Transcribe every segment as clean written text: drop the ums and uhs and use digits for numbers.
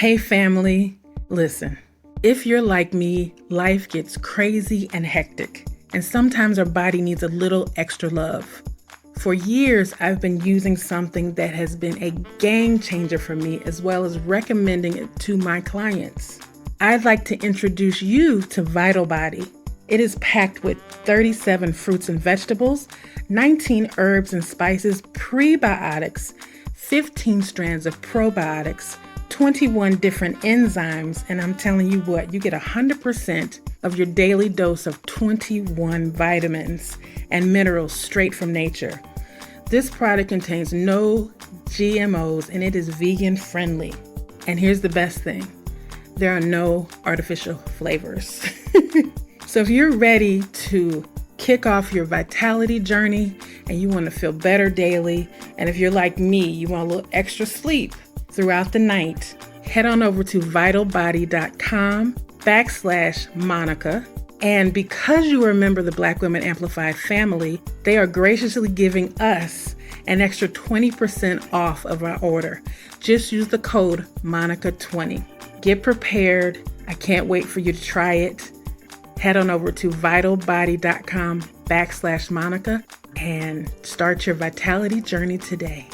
Hey family, listen, if you're like me, life gets crazy and hectic, and sometimes our body needs a little extra love. For years, I've been using something that has been a game changer for me, as well as recommending it to my clients. I'd like to introduce you to Vital Body. It is packed with 37 fruits and vegetables, 19 herbs and spices, prebiotics, 15 strands of probiotics, 21 different enzymes, and I'm telling you what, you get 100% of your daily dose of 21 vitamins and minerals straight from nature. This product contains no GMOs and it is vegan friendly. And here's the best thing, there are no artificial flavors. So if you're ready to kick off your vitality journey and you want to feel better daily, and if you're like me, you want a little extra sleep throughout the night, head on over to vitalbody.com/Monica. And because you are a member of the Black Women Amplified family, they are graciously giving us an extra 20% off of our order. Just use the code Monica20. Get prepared. I can't wait for you to try it. Head on over to vitalbody.com/Monica and start your vitality journey today.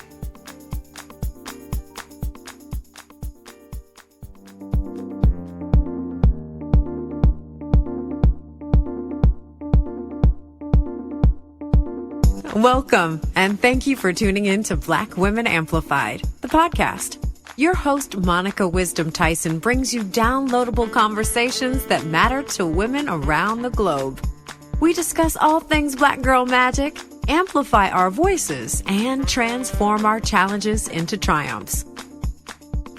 Welcome, and thank you for tuning in to Black Women Amplified, the podcast. Your host, Monica Wisdom Tyson, brings you downloadable conversations that matter to women around the globe. We discuss all things Black girl magic, amplify our voices, and transform our challenges into triumphs.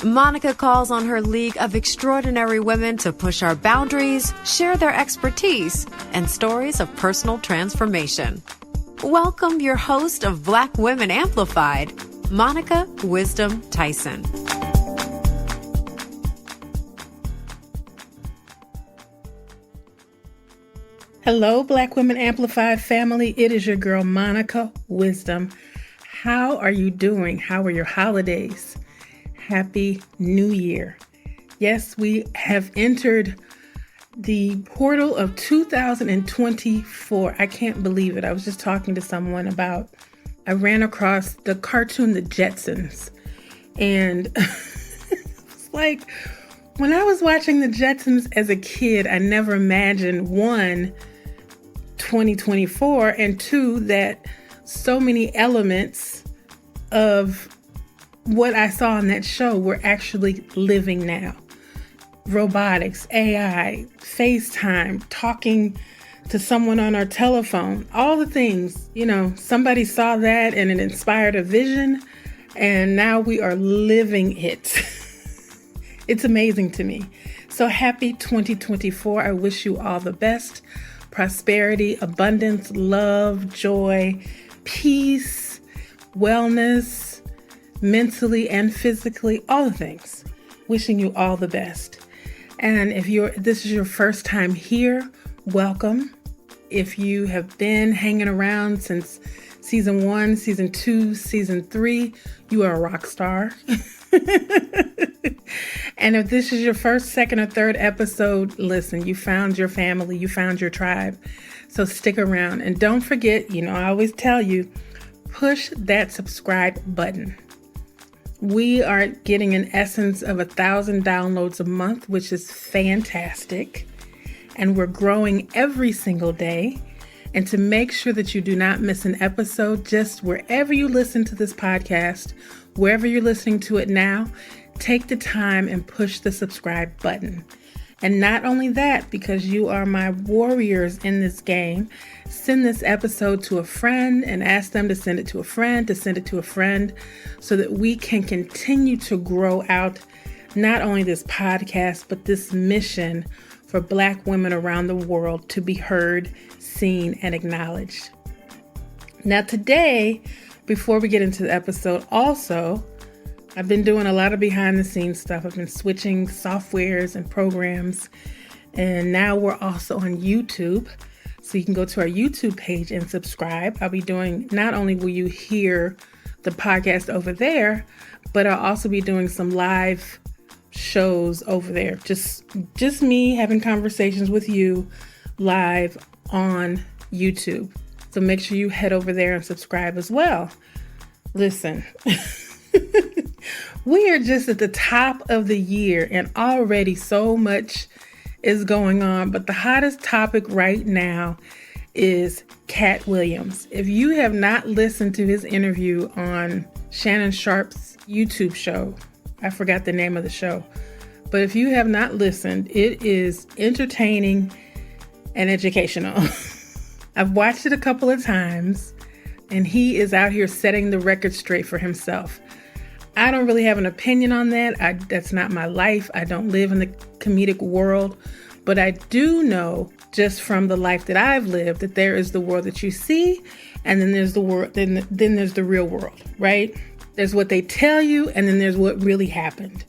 Monica calls on her league of extraordinary women to push our boundaries, share their expertise, and stories of personal transformation. Welcome your host of Black Women Amplified, Monica Wisdom Tyson. Hello, Black Women Amplified family. It is your girl, Monica Wisdom. How are you doing? How are your holidays? Happy New Year. Yes, we have entered the portal of 2024. I can't believe it. I was just talking to someone I ran across the cartoon The Jetsons. And it's like, when I was watching The Jetsons as a kid, I never imagined, one, 2024, and two, that so many elements of what I saw on that show were actually living now. Robotics, AI, FaceTime, talking to someone on our telephone, all the things, somebody saw that and it inspired a vision, and now we are living it. It's amazing to me. So happy 2024. I wish you all the best. Prosperity, abundance, love, joy, peace, wellness, mentally and physically, all the things. Wishing you all the best. And if this is your first time here, welcome. If you have been hanging around since season 1, season 2, season 3, you are a rock star. And if this is your first, second, or third episode, listen, you found your family, you found your tribe. So stick around. And don't forget, I always tell you, push that subscribe button. We are getting an essence of 1,000 downloads a month, which is fantastic. And we're growing every single day. And to make sure that you do not miss an episode, just wherever you listen to this podcast, wherever you're listening to it now, take the time and push the subscribe button. And not only that, because you are my warriors in this game, send this episode to a friend and ask them to send it to a friend, so that we can continue to grow out not only this podcast, but this mission for Black women around the world to be heard, seen, and acknowledged. Now today, before we get into the episode, also, I've been doing a lot of behind the scenes stuff. I've been switching softwares and programs, and now we're also on YouTube. So you can go to our YouTube page and subscribe. I'll be doing, not only will you hear the podcast over there, but I'll also be doing some live shows over there. Just me having conversations with you live on YouTube. So make sure you head over there and subscribe as well. Listen, we are just at the top of the year and already so much is going on. But the hottest topic right now is Katt Williams. If you have not listened to his interview on Shannon Sharpe's YouTube show, I forgot the name of the show, but if you have not listened, it is entertaining and educational. I've watched it a couple of times, and he is out here setting the record straight for himself. I don't really have an opinion on that. That's not my life. I don't live in the comedic world, but I do know just from the life that I've lived that there is the world that you see, and then there's the world, then there's the real world, right? There's what they tell you, and then there's what really happened.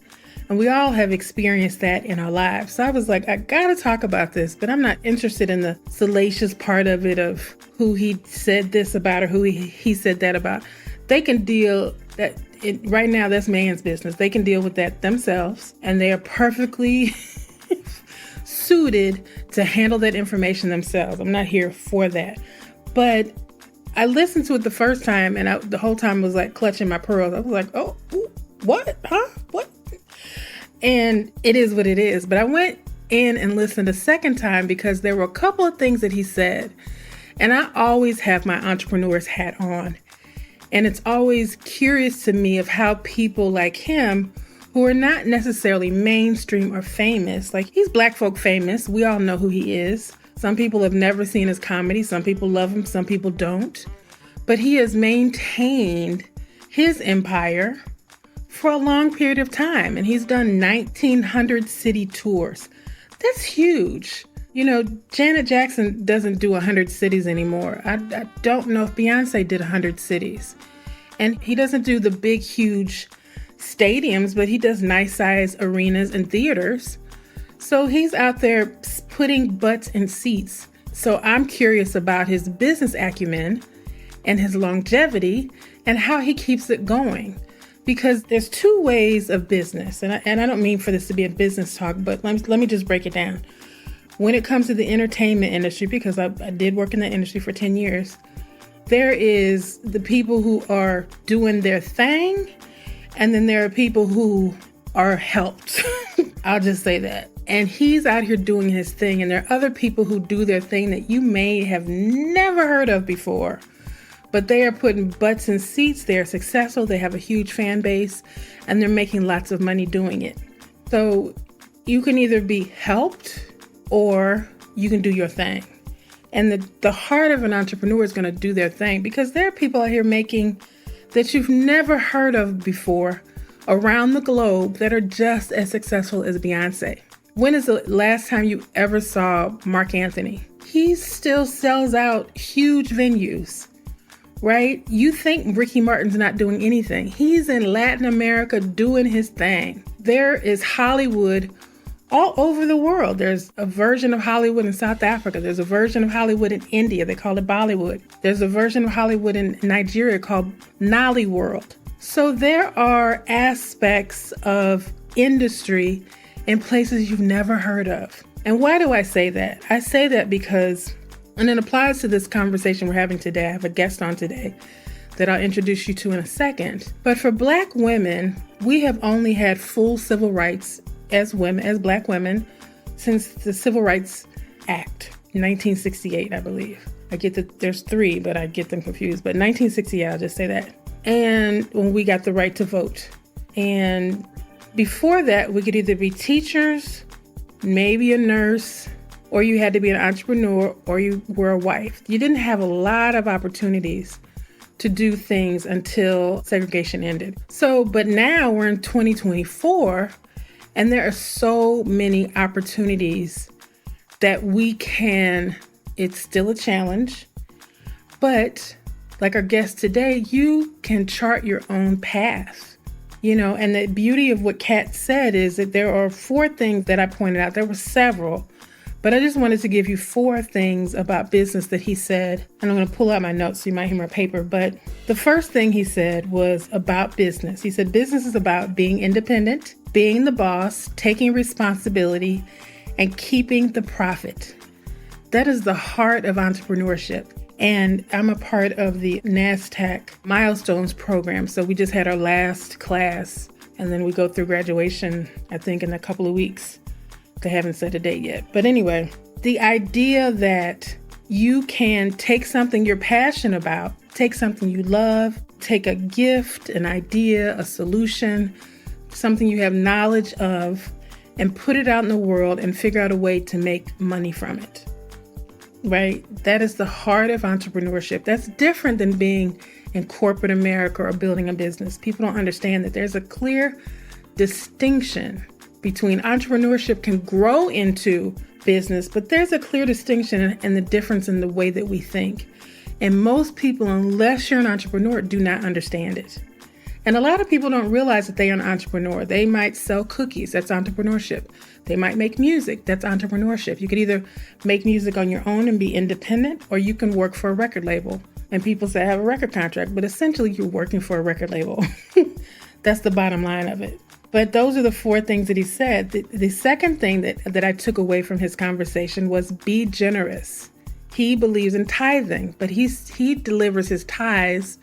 And we all have experienced that in our lives. So I was like, I gotta talk about this, but I'm not interested in the salacious part of it, of who he said this about or who he said that about. They can deal that right now, that's man's business. They can deal with that themselves, and they are perfectly suited to handle that information themselves. I'm not here for that. But I listened to it the first time, and the whole time was like clutching my pearls. I was like, oh, what? Huh? What? And it is what it is. But I went in and listened a second time because there were a couple of things that he said. And I always have my entrepreneur's hat on. And it's always curious to me of how people like him, who are not necessarily mainstream or famous, like he's Black folk famous. We all know who he is. Some people have never seen his comedy. Some people love him. Some people don't. But he has maintained his empire for a long period of time. And he's done 1,900 city tours. That's huge. You know, Janet Jackson doesn't do 100 cities anymore. I don't know if Beyonce did 100 cities. And he doesn't do the big, huge stadiums, but he does nice size arenas and theaters. So he's out there putting butts in seats. So I'm curious about his business acumen and his longevity and how he keeps it going. Because there's two ways of business. And I don't mean for this to be a business talk, but let me just break it down. When it comes to the entertainment industry, because I did work in the industry for 10 years, there is the people who are doing their thing, and then there are people who are helped. I'll just say that. And he's out here doing his thing, and there are other people who do their thing that you may have never heard of before. But they are putting butts in seats. They're successful. They have a huge fan base, and they're making lots of money doing it. So you can either be helped or you can do your thing. And the heart of an entrepreneur is going to do their thing, because there are people out here making that you've never heard of before around the globe that are just as successful as Beyonce. When is the last time you ever saw Mark Anthony? He still sells out huge venues, right? You think Ricky Martin's not doing anything. He's in Latin America doing his thing. There is Hollywood all over the world. There's a version of Hollywood in South Africa. There's a version of Hollywood in India. They call it Bollywood. There's a version of Hollywood in Nigeria called Nollywood. So there are aspects of industry in places you've never heard of. And why do I say that? I say that because, and it applies to this conversation we're having today. I have a guest on today that I'll introduce you to in a second. But for Black women, we have only had full civil rights as women, as Black women, since the Civil Rights Act, 1968, I believe. I get that there's three, but I get them confused. But 1968, I'll just say that. And when we got the right to vote. And before that, we could either be teachers, maybe a nurse, or you had to be an entrepreneur, or you were a wife. You didn't have a lot of opportunities to do things until segregation ended. So, but now we're in 2024, and there are so many opportunities that we can, it's still a challenge, but like our guest today, you can chart your own path, you know, and the beauty of what Katt said is that there are 4 things that I pointed out. There were several, but I just wanted to give you 4 things about business that he said. And I'm going to pull out my notes so you might hear my paper. But the first thing he said was about business. He said, business is about being independent, being the boss, taking responsibility, and keeping the profit. That is the heart of entrepreneurship. And I'm a part of the NASDAQ Milestones program. So we just had our last class, and then we go through graduation, I think, in a couple of weeks. They haven't set a date yet. But anyway, the idea that you can take something you're passionate about, take something you love, take a gift, an idea, a solution, something you have knowledge of, and put it out in the world and figure out a way to make money from it. Right? That is the heart of entrepreneurship. That's different than being in corporate America or building a business. People don't understand that there's a clear distinction between entrepreneurship can grow into business, but there's a clear distinction and the difference in the way that we think. And most people, unless you're an entrepreneur, do not understand it. And a lot of people don't realize that they are an entrepreneur. They might sell cookies. That's entrepreneurship. They might make music. That's entrepreneurship. You could either make music on your own and be independent, or you can work for a record label. And people say I have a record contract, but essentially you're working for a record label. That's the bottom line of it. But those are the four things that he said. The second thing that I took away from his conversation was be generous. He believes in tithing, but he delivers his tithes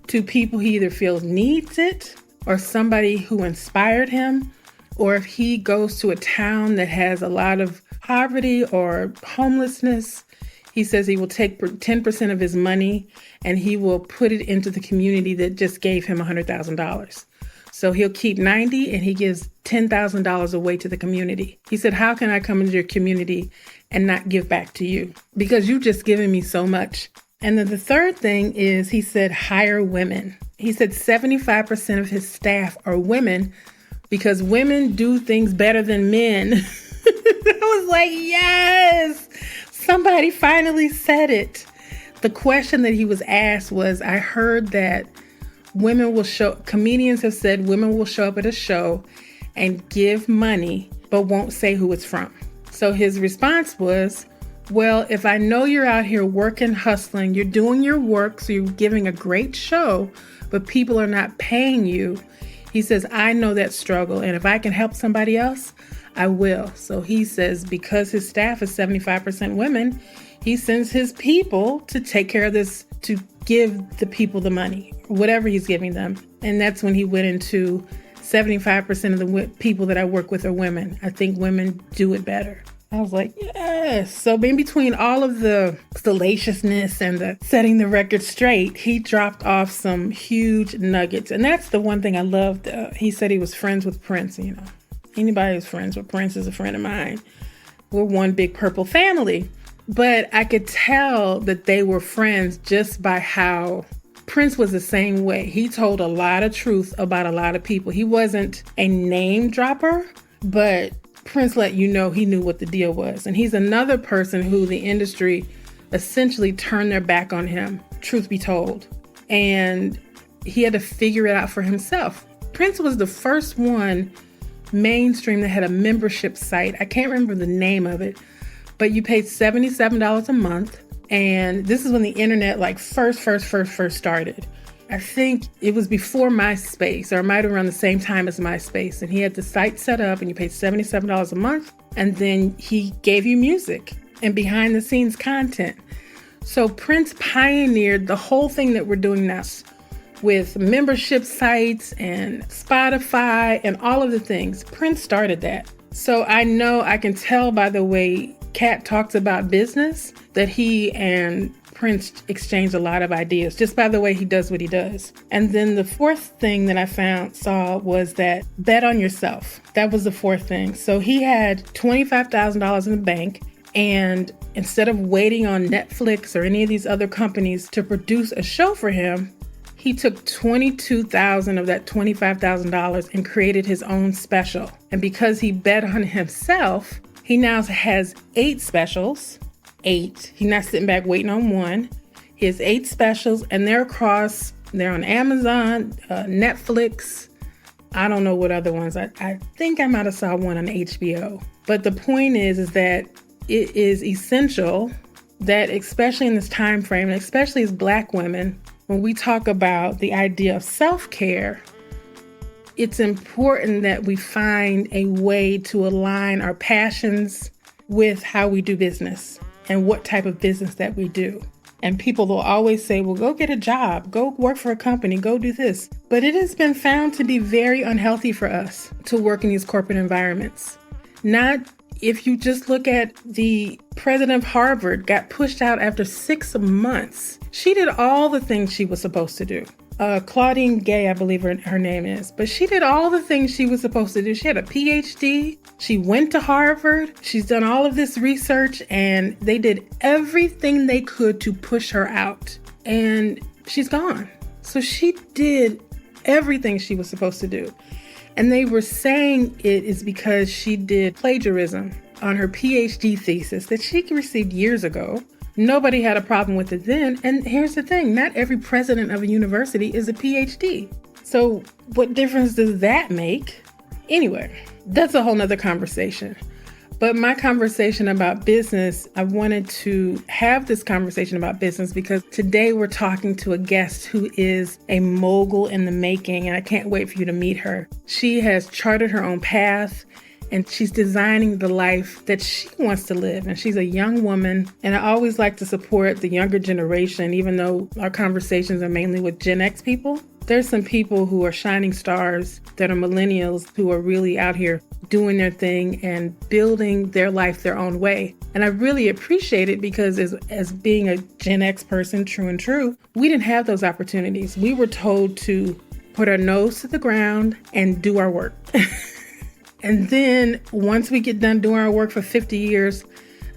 to people he either feels needs it or somebody who inspired him, or if he goes to a town that has a lot of poverty or homelessness, he says he will take 10% of his money and he will put it into the community that just gave him $100,000. So he'll keep 90 and he gives $10,000 away to the community. He said, how can I come into your community and not give back to you? Because you've just given me so much. And then the third thing is, he said, hire women. He said 75% of his staff are women because women do things better than men. I was like, yes, somebody finally said it. The question that he was asked was, I heard that comedians have said women will show up at a show and give money, but won't say who it's from. So his response was, well, if I know you're out here working, hustling, you're doing your work, so you're giving a great show, but people are not paying you. He says, I know that struggle, and if I can help somebody else, I will. So he says, because his staff is 75% women, he sends his people to take care of this, to give the people the money, whatever he's giving them. And that's when he went into 75% of the people that I work with are women. I think women do it better. I was like, yes. So in between all of the salaciousness and the setting the record straight, he dropped off some huge nuggets. And that's the one thing I loved. He said he was friends with Prince. You know, anybody who's friends with Prince is a friend of mine. We're one big purple family. But I could tell that they were friends just by how Prince was the same way. He told a lot of truth about a lot of people. He wasn't a name dropper, but Prince let you know he knew what the deal was. And he's another person who the industry essentially turned their back on him, truth be told. And he had to figure it out for himself. Prince was the first one mainstream that had a membership site. I can't remember the name of it, but you paid $77 a month. And this is when the internet first started. I think it was before MySpace, or it might have around the same time as MySpace. And he had the site set up and you paid $77 a month. And then he gave you music and behind the scenes content. So Prince pioneered the whole thing that we're doing now with membership sites and Spotify and all of the things. Prince started that. So I can tell by the way Katt talks about business that he and Prince exchanged a lot of ideas just by the way he does what he does. And then the fourth thing that I saw was that bet on yourself. That was the fourth thing. So he had $25,000 in the bank, and instead of waiting on Netflix or any of these other companies to produce a show for him, he took $22,000 of that $25,000 and created his own special. And because he bet on himself, he now has 8 specials. 8. He's not sitting back waiting on one. He has 8 specials, and they're on Amazon, Netflix. I don't know what other ones. I think I might have saw one on HBO. But the point is that it is essential that, especially in this time frame, and especially as Black women, when we talk about the idea of self-care, it's important that we find a way to align our passions with how we do business and what type of business that we do. And people will always say, well, go get a job, go work for a company, go do this. But it has been found to be very unhealthy for us to work in these corporate environments. Not if you just look at the president of Harvard got pushed out after 6 months. She did all the things she was supposed to do. Claudine Gay, I believe her name is. But she did all the things she was supposed to do. She had a PhD. She went to Harvard. She's done all of this research, and they did everything they could to push her out. And she's gone. So she did everything she was supposed to do. And they were saying it is because she did plagiarism on her PhD thesis that she received years ago. Nobody had a problem with it then. And here's the thing, not every president of a university is a PhD. So what difference does that make? Anyway, that's a whole nother conversation. But my conversation about business, I wanted to have this conversation about business because today we're talking to a guest who is a mogul in the making, and I can't wait for you to meet her. She has charted her own path, and she's designing the life that she wants to live. And she's a young woman, and I always like to support the younger generation, even though our conversations are mainly with Gen X people. There's some people who are shining stars that are millennials who are really out here doing their thing and building their life their own way. And I really appreciate it because as being a Gen X person, true and true, we didn't have those opportunities. We were told to put our nose to the ground and do our work. And then once we get done doing our work for 50 years,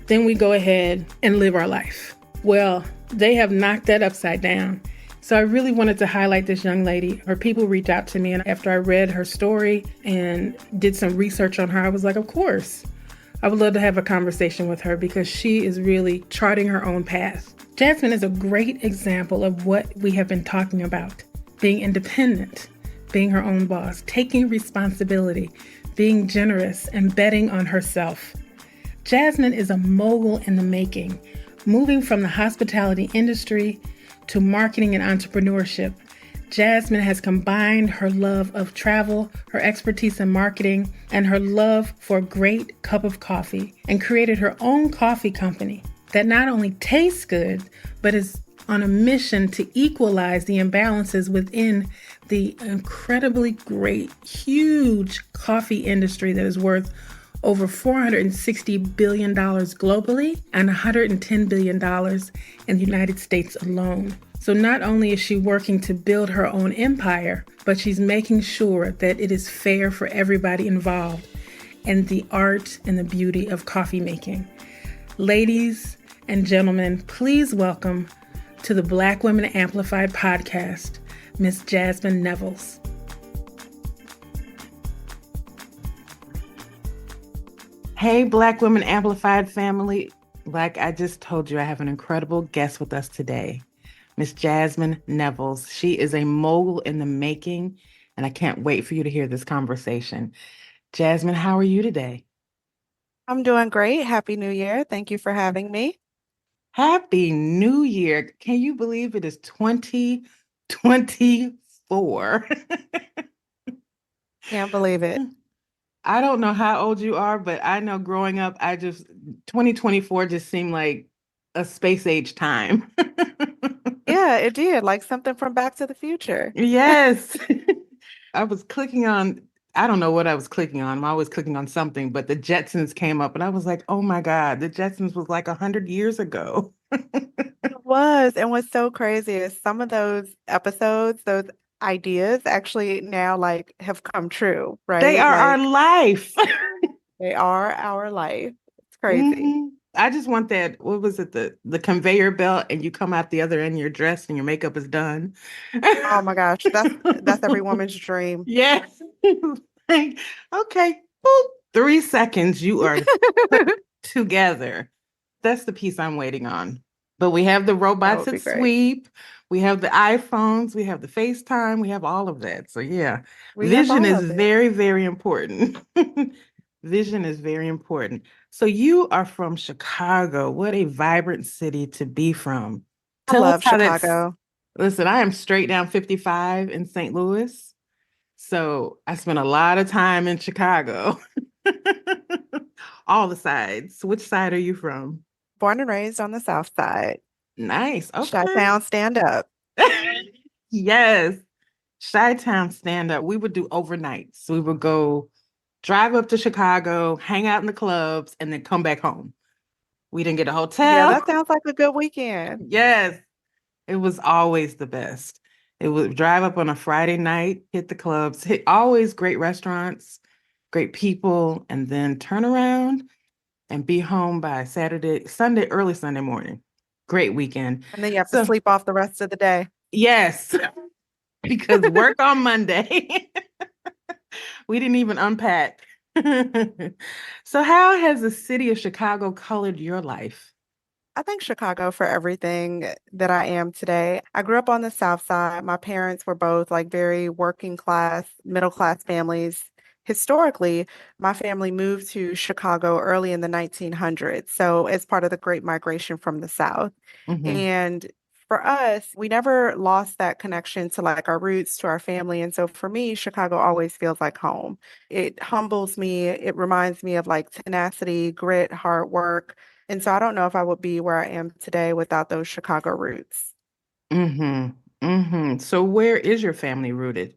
then we go ahead and live our life. Well, they have knocked that upside down. So I really wanted to highlight this young lady. Her people reached out to me, and after I read her story and did some research on her, I was like, of course, I would love to have a conversation with her because she is really charting her own path. Jasmine is a great example of what we have been talking about: being independent, being her own boss, taking responsibility, being generous, and betting on herself. Jasmine is a mogul in the making, moving from the hospitality industry to marketing and entrepreneurship. Jasmine has combined her love of travel, her expertise in marketing, and her love for a great cup of coffee, and created her own coffee company that not only tastes good, but is on a mission to equalize the imbalances within the incredibly great, huge coffee industry that is worth over $460 billion globally and $110 billion in the United States alone. So not only is she working to build her own empire, but she's making sure that it is fair for everybody involved in the art and the beauty of coffee making. Ladies and gentlemen, please welcome to the Black Women Amplified podcast, Miss Jasmine Neveles. Hey, Black Women Amplified family. Like I just told you, I have an incredible guest with us today, Miss Jasmine Neveles. She is a mogul in the making, and I can't wait for you to hear this conversation. Jasmine, how are you today? I'm doing great. Happy New Year. Thank you for having me. Happy New Year. Can you believe it is 2024? Can't believe it. I don't know how old you are, but I know growing up, 2024 just seemed like a space age time. Yeah, it did. Like something from Back to the Future. Yes. I was clicking on, I don't know what I was clicking on. I'm always clicking on something, but the Jetsons came up and I was like, oh my God, the Jetsons was like 100 years ago. It was. And what's so crazy is some of those episodes, those ideas actually now like have come true, right? They are our life. They are our life. It's crazy. Mm-hmm. I just want that, what was it, the conveyor belt, and you come out the other end, you're dressed and your makeup is done. Oh my gosh, that's every woman's dream. Yes. Like, okay, boop, 3 seconds, you are put together. That's the piece I'm waiting on. But we have the robots that sweep, we have the iPhones, we have the FaceTime, we have all of that. So yeah, vision is very, very important. Vision is very important. So you are from Chicago. What a vibrant city to be from. I love Chicago. Listen, I am straight down 55 in St. Louis. So I spent a lot of time in Chicago. All the sides. Which side are you from? Born and raised on the South Side. Nice. Okay. Chi-town, stand up. Yes. Chi-town stand up. We would do overnights. We would go drive up to Chicago, hang out in the clubs, and then come back home. We didn't get a Yeah, hotel. that sounds like a good weekend. Yes. It was always the best. It would drive up on a Friday night, hit the clubs, hit always great restaurants, great people, and then turn around and be home by early Sunday morning. Great weekend. And then you have to So, sleep off the rest of the day. yes, because work on Monday. We didn't even unpack. So, how has the city of Chicago colored your life? I think Chicago for everything that I am today. I grew up on the South Side. My parents were both like very working class, middle class families. Historically, my family moved to Chicago early in the 1900s. So, as part of the Great Migration from the South. Hmm. And for us, we never lost that connection to like our roots, to our family. And so for me, Chicago always feels like home. It humbles me. It reminds me of like tenacity, grit, hard work. And so I don't know if I would be where I am today without those Chicago roots. Hmm. Hmm. So, where is your family rooted?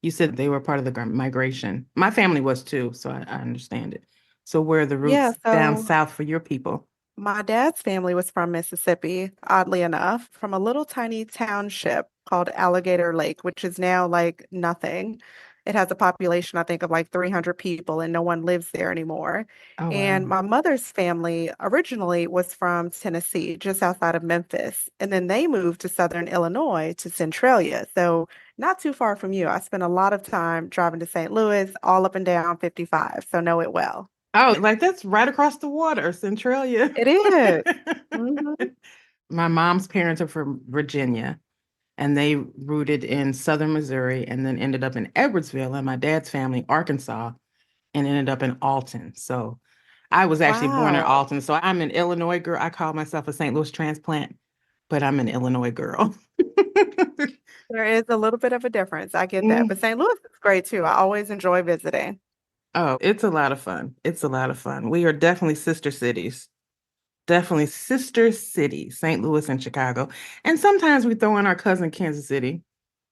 You said they were part of the migration. My family was too, so I understand it. So where are the Yeah, roots down so south for your people? my dad's family was from Mississippi, oddly enough, from a little tiny township called Alligator Lake, which is now like nothing. It has a population, I think, of like 300 people, and no one lives there anymore. Oh, And wow. my mother's family originally was from Tennessee, just outside of Memphis. And then they moved to Southern Illinois to Centralia. So not too far from you. I spent a lot of time driving to St. Louis, all up and down 55, so know it well. Oh, like that's right across the water, Centralia. It is. Mhm. My mom's parents are from Virginia, and they rooted in southern Missouri and then ended up in Edwardsville, and my dad's family, Arkansas, and ended up in Alton. So I was actually born in Wow. Alton. So I'm an Illinois girl. I call myself a St. Louis transplant, but I'm an Illinois girl. There is a little bit of a difference. I get that. But Mm. St. Louis is great too. I always enjoy visiting. Oh, it's a lot of fun. It's a lot of fun. We are definitely sister cities. Definitely sister cities, St. Louis and Chicago. And sometimes we throw in our cousin Kansas City.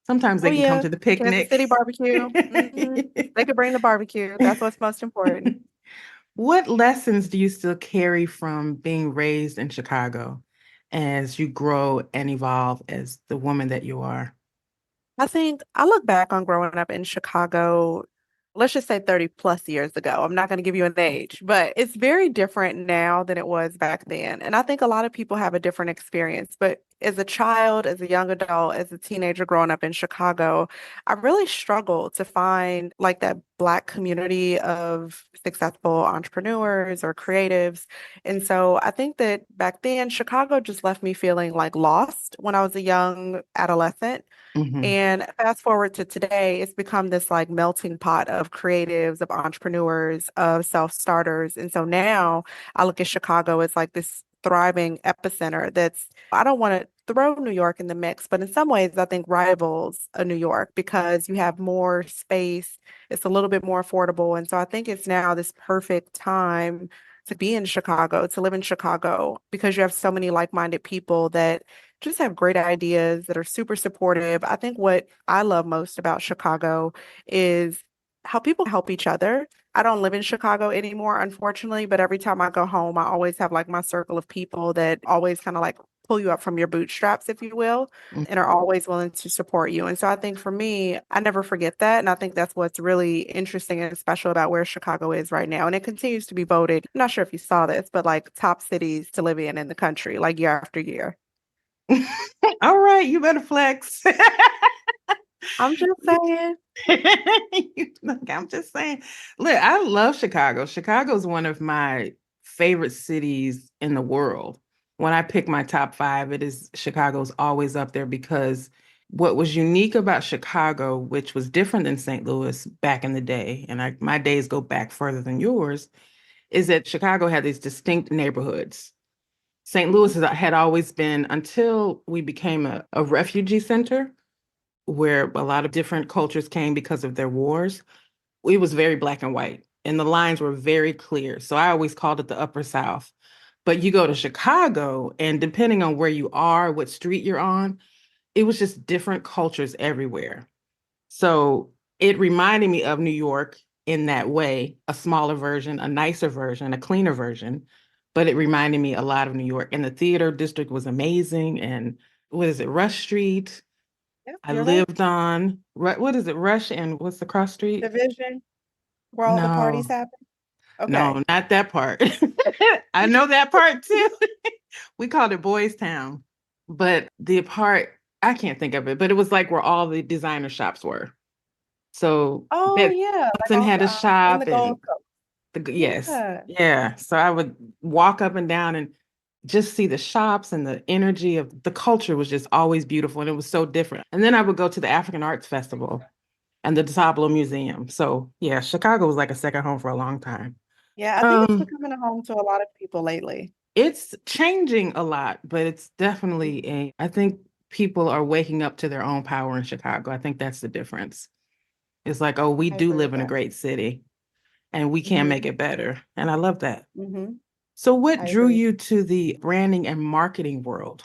Sometimes Oh they can come yeah, to the Kansas City picnics. barbecue. They could bring the barbecue. That's what's most important. What lessons do you still carry from being raised in Chicago as you grow and evolve as the woman that you are? I think I look back on growing up in Chicago, let's just say 30 plus years ago. I'm not going to give you an age, but it's very different now than it was back then. And I think a lot of people have a different experience. But as a child, as a young adult, as a teenager growing up in Chicago, I really struggled to find like that Black community of successful entrepreneurs or creatives. And so I think that back then, Chicago just left me feeling like lost when I was a young adolescent. Hmm. And fast forward to today, it's become this like melting pot of creatives, of entrepreneurs, of self-starters. And so now I look at Chicago as like this thriving epicenter that's, I don't want to throw New York in the mix, but in some ways, I think rivals a New York because you have more space, it's a little bit more affordable. And so I think it's now this perfect time to be in Chicago, to live in Chicago, because you have so many like-minded people that just have great ideas that are super supportive. I think what I love most about Chicago is how people help each other. I don't live in Chicago anymore, unfortunately, but every time I go home, I always have like my circle of people that always kind of like pull you up from your bootstraps, if you will, and are always willing to support you. And so I think for me, I never forget that. And I think that's what's really interesting and special about where Chicago is right now. And it continues to be voted, I'm not sure if you saw this, but like top cities to live in the country, like year after year. All right, you better flex. I'm just saying. Look, I'm just saying. Look, I love Chicago. Chicago is one of my favorite cities in the world. When I pick my top five, it is Chicago's always up there because what was unique about Chicago, which was different than St. Louis back in the day, and my days go back further than yours, is that Chicago had these distinct neighborhoods. St. Louis had always been, until we became a refugee center, where a lot of different cultures came because of their wars. It was very black and white, and the lines were very clear. So I always called it the Upper South. But you go to Chicago, and depending on where you are, what street you're on, it was just different cultures everywhere. So it reminded me of New York in that way, a smaller version, a nicer version, a cleaner version. But it reminded me a lot of New York. And the theater district was amazing. And what is it, Rush Street? Yeah, I you're right. lived on, what is it, Rush and what's the cross street? Division, where all the parties No, happen. Okay. no, not that part. I know that part too. We called it Boys Town. But the part, I can't think of it, but it was like where all the designer shops were. So Oh yeah, like Benson off had a in the shop and Gold Coast. yes, Yeah. yeah. So I would walk up and down and just see the shops, and the energy of the culture was just always beautiful, and it was so different. And then I would go to the African Arts Festival and the Disablo Museum. So yeah, Chicago was like a second home for a long time. Yeah, I think it's Um, becoming a home to a lot of people lately. it's changing a lot, but it's definitely I think people are waking up to their own power in Chicago. I think that's the difference. It's like, oh, we I do agree live with in a that. great city and we can make Hmm. it better. And I love that. Hmm. So what I drew agree. you to the branding and marketing world?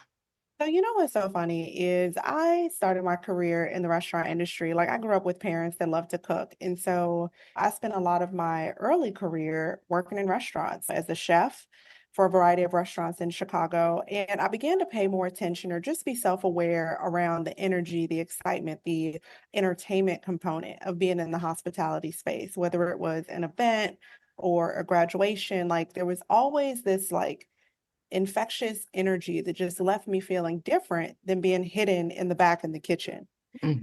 So, you know what's so funny is I started my career in the restaurant industry. Like, I grew up with parents that love to cook. And so I spent a lot of my early career working in restaurants as a chef for a variety of restaurants in Chicago. And I began to pay more attention or just be self-aware around the energy, the excitement, the entertainment component of being in the hospitality space, whether it was an event or a graduation. Like, there was always this like infectious energy that just left me feeling different than being hidden in the back in the kitchen.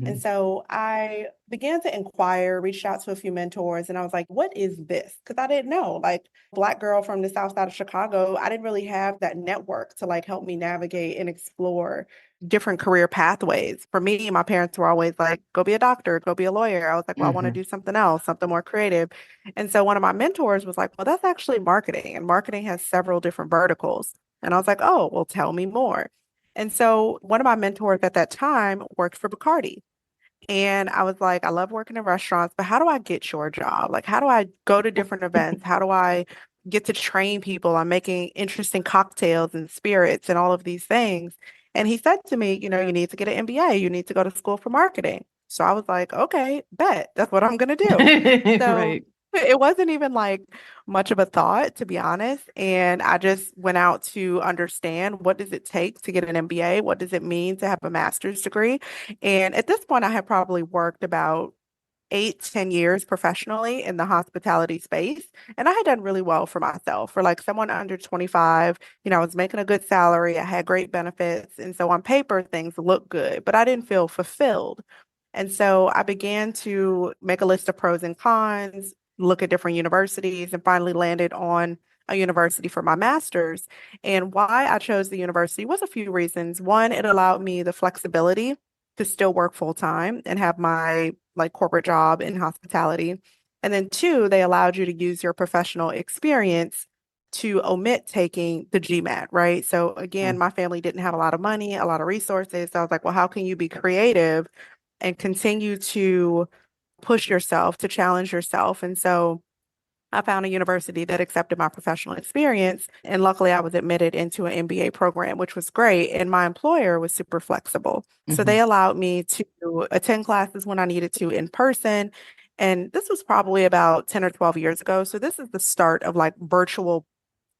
And Hmm. so I began to inquire, reached out to a few mentors, and I was like, what is this? Because I didn't know. Like, Black girl from the South side of Chicago, I didn't really have that network to like help me navigate and explore different career pathways. For me, my parents were always like, go be a doctor, go be a lawyer. I was like, well, I want to Hmm. do something else, something more creative. And so one of my mentors was like, well, that's actually marketing, and marketing has several different verticals. And I was like, oh, well, tell me more. And so one of my mentors at that time worked for Bacardi. And I was like, I love working in restaurants, but how do I get your job? Like, how do I go to different events? How do I get to train people on making interesting cocktails and spirits and all of these things? And he said to me, you need to get an MBA, you need to go to school for marketing. So I was like, okay, bet that's what I'm going to do. So Right. it wasn't even like much of a thought, to be honest. And I just went out to understand, what does it take to get an MBA? What does it mean to have a master's degree? And at this point, I had probably worked about 8, 10 years professionally in the hospitality space. And I had done really well for myself. For like someone under 25, I was making a good salary. I had great benefits. And so on paper, things looked good, but I didn't feel fulfilled. And so I began to make a list of pros and cons, look at different universities, and finally landed on a university for my master's. And why I chose the university was a few reasons. One, it allowed me the flexibility to still work full time and have my like corporate job in hospitality. And then two, they allowed you to use your professional experience to omit taking the GMAT, right? So again, my family didn't have a lot of money, a lot of resources. So I was like, well, how can you be creative and continue to push yourself, to challenge yourself? And so I found a university that accepted my professional experience. And luckily, I was admitted into an MBA program, which was great. And my employer was super flexible. So Hmm. they allowed me to attend classes when I needed to in person. And this was probably about 10 or 12 years ago. So this is the start of like virtual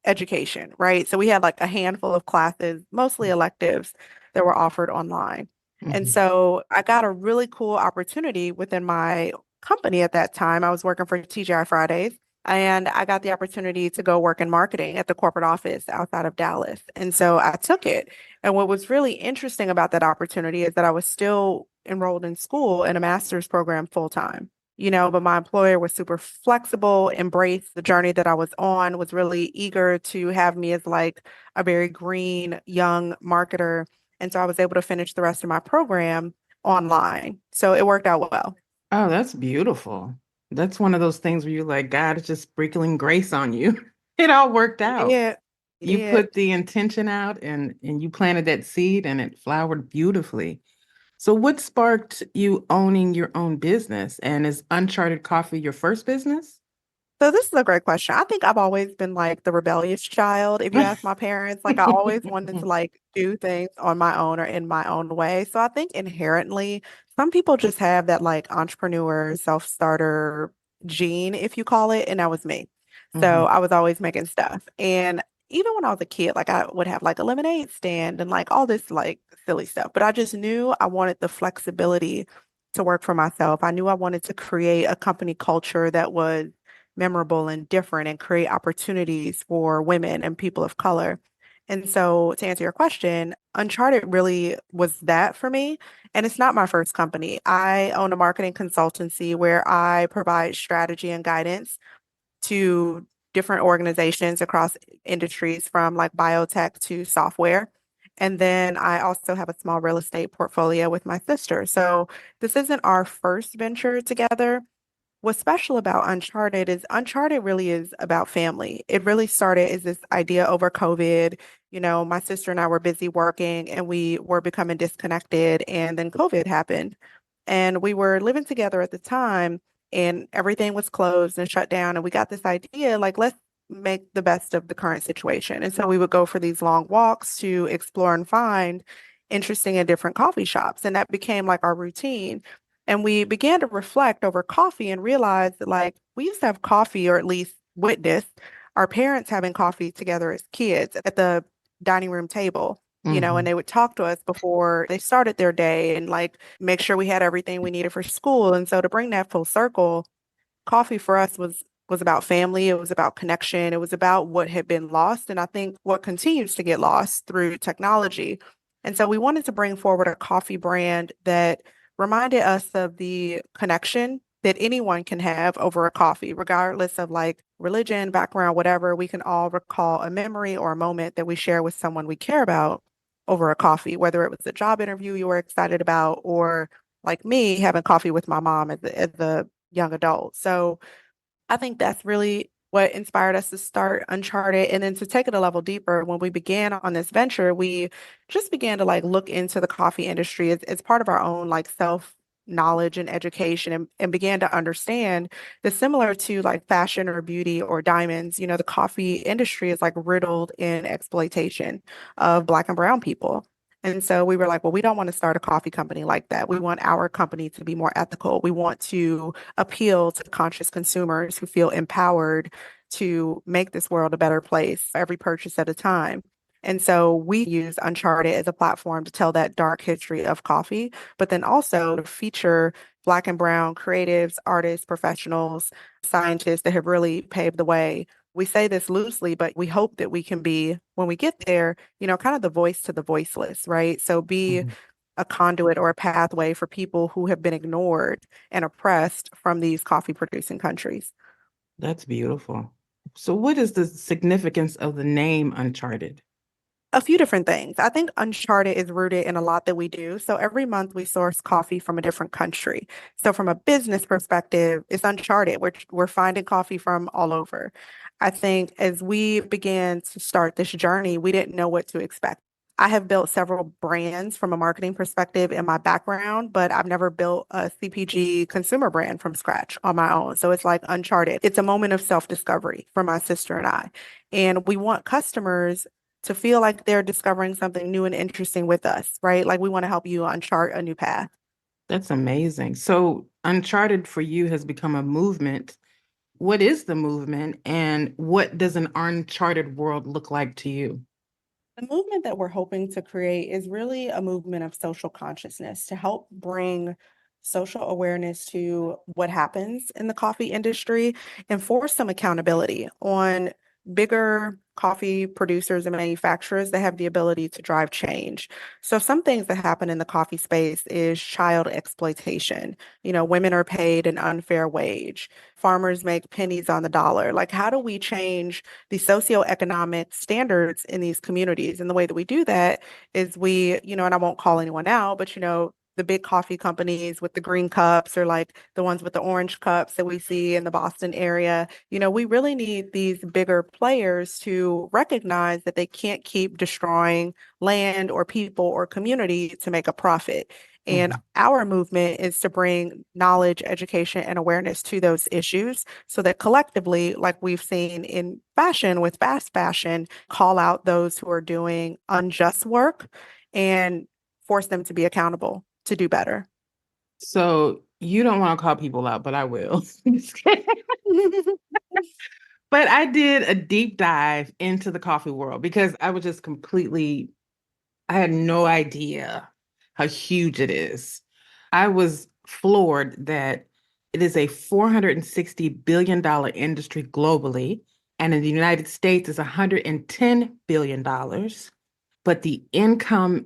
education, right? So we had like a handful of classes, mostly electives, that were offered online. And Hmm. so I got a really cool opportunity within my company at that time. I was working for TGI Fridays, and I got the opportunity to go work in marketing at the corporate office outside of Dallas. And so I took it. And what was really interesting about that opportunity is that I was still enrolled in school in a master's program full time. But my employer was super flexible, embraced the journey that I was on, was really eager to have me as like a very green young marketer. And so I was able to finish the rest of my program online. So it worked out well. Oh, that's beautiful. That's one of those things where you're like, God is just sprinkling grace on you. It all worked It out. did. It You did. put the intention out and you planted that seed and it flowered beautifully. So what sparked you owning your own business? And is Uncharted Coffee your first business? So this is a great question. I think I've always been like the rebellious child. If you ask my parents, like I always wanted to like do things on my own or in my own way. So I think inherently, some people just have that like entrepreneur, self-starter gene, if you call it, and that was me. So Mhm. I was always making stuff. And even when I was a kid, like I would have like a lemonade stand and like all this like silly stuff. But I just knew I wanted the flexibility to work for myself. I knew I wanted to create a company culture that was memorable and different and create opportunities for women and people of color. And so, to answer your question, Uncharted really was that for me. And it's not my first company. I own a marketing consultancy where I provide strategy and guidance to different organizations across industries from like biotech to software. And then I also have a small real estate portfolio with my sister. So, this isn't our first venture together. What's special about Uncharted is Uncharted really is about family. It really started as this idea over COVID. You know, my sister and I were busy working and we were becoming disconnected, and then COVID happened. And we were living together at the time, and everything was closed and shut down. And we got this idea like, let's make the best of the current situation. And so we would go for these long walks to explore and find interesting and different coffee shops. And that became like our routine. And we began to reflect over coffee and realize that, like, we used to have coffee, or at least witness our parents having coffee together as kids at the dining room table, you know, and Mhm. they would talk to us before they started their day and like make sure we had everything we needed for school. And so to bring that full circle, coffee for us was about family, it was about connection, it was about what had been lost, and I think what continues to get lost through technology. And so we wanted to bring forward a coffee brand that reminded us of the connection that anyone can have over a coffee, regardless of like religion, background, whatever. We can all recall a memory or a moment that we share with someone we care about over a coffee, whether it was a job interview you were excited about, or like me having coffee with my mom as a young adult. So I think that's really what inspired us to start Uncharted. And then to take it a level deeper, when we began on this venture, we just began to like look into the coffee industry as part of our own like self knowledge and education, and began to understand that similar to like fashion or beauty or diamonds, you know, the coffee industry is like riddled in exploitation of Black and Brown people. And so we were like, well, we don't want to start a coffee company like that. We want our company to be more ethical. We want to appeal to conscious consumers who feel empowered to make this world a better place every purchase at a time. And so we use Uncharted as a platform to tell that dark history of coffee, but then also to feature Black and Brown creatives, artists, professionals, scientists that have really paved the way. We say this loosely, but we hope that we can be, when we get there, you know, kind of the voice to the voiceless, right? So be Mhm. a conduit or a pathway for people who have been ignored and oppressed from these coffee producing countries. That's beautiful. So what is the significance of the name Uncharted? A few different things. I think Uncharted is rooted in a lot that we do. So every month we source coffee from a different country. So from a business perspective, it's uncharted. We're finding coffee from all over. I think as we began to start this journey, we didn't know what to expect. I have built several brands from a marketing perspective in my background, but I've never built a CPG consumer brand from scratch on my own. So it's like uncharted. It's a moment of self-discovery for my sister and I. And we want customers to feel like they're discovering something new and interesting with us, right? Like we want to help you unchart a new path. That's amazing. So Uncharted for you has become a movement. What is the movement and what does an uncharted world look like to you? The movement that we're hoping to create is really a movement of social consciousness to help bring social awareness to what happens in the coffee industry and force some accountability on bigger coffee producers and manufacturers that have the ability to drive change. So some things that happen in the coffee space is child exploitation. You know, women are paid an unfair wage. Farmers make pennies on the dollar. Like, how do we change the socioeconomic standards in these communities? And the way that we do that is we, you know, and I won't call anyone out, but, you know, the big coffee companies with the green cups or like the ones with the orange cups that we see in the Boston area, you know, we really need these bigger players to recognize that they can't keep destroying land or people or community to make a profit. And our movement is to bring knowledge, education, and awareness to those issues so that collectively, like we've seen in fashion with fast fashion, call out those who are doing unjust work and force them to be accountable to do better. So you don't want to call people out, but I will. But I did a deep dive into the coffee world because I was just I had no idea how huge it is. I was floored that it is a $460 billion industry globally, and in the United States is $110 billion, but the income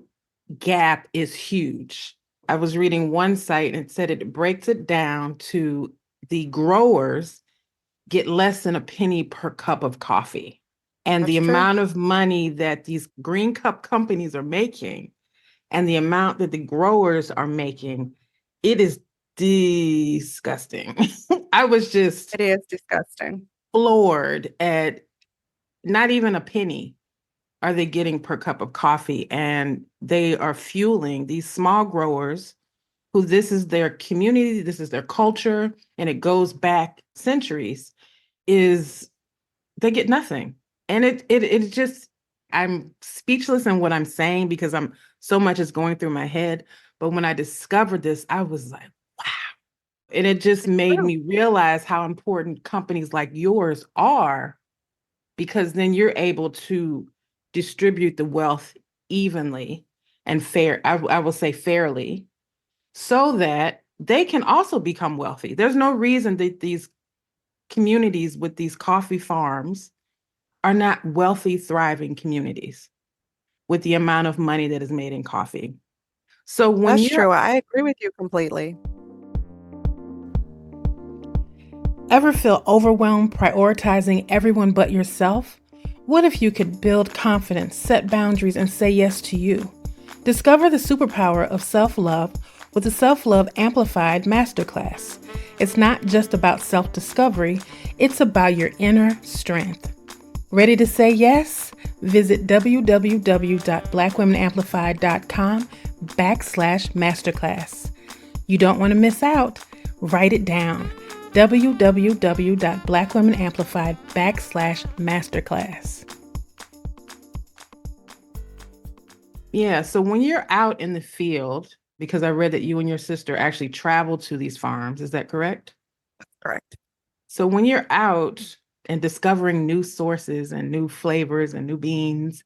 gap is huge. I was reading one site and it said it breaks it down to the growers get less than a penny per cup of coffee. And That's the true. amount of money that these green cup companies are making and the amount that the growers are making, it is disgusting. I was just It is disgusting. floored at not even a penny are they getting per cup of coffee. And they are fueling these small growers who this is their community, this is their culture, and it goes back centuries, is they get nothing. And it just, I'm speechless in what I'm saying because I'm so much is going through my head. But when I discovered this, I was like, wow. And it just made True. me realize how important companies like yours are, because then you're able to distribute the wealth evenly and fair, I will say fairly, so that they can also become wealthy. There's no reason that these communities with these coffee farms are not wealthy, thriving communities with the amount of money that is made in coffee. So when That's you're true. I agree with you completely. ever feel overwhelmed prioritizing everyone but yourself? What if you could build confidence, set boundaries, and say yes to you? Discover the superpower of self-love with the Self-Love Amplified Masterclass. It's not just about self-discovery, it's about your inner strength. Ready to say yes? Visit www.blackwomenamplified.com/masterclass. You don't want to miss out. Write it down. www.blackwomenamplified.com/masterclass. Yeah, so when you're out in the field, because I read that you and your sister actually traveled to these farms, is that correct? Correct. So when you're out and discovering new sources and new flavors and new beans,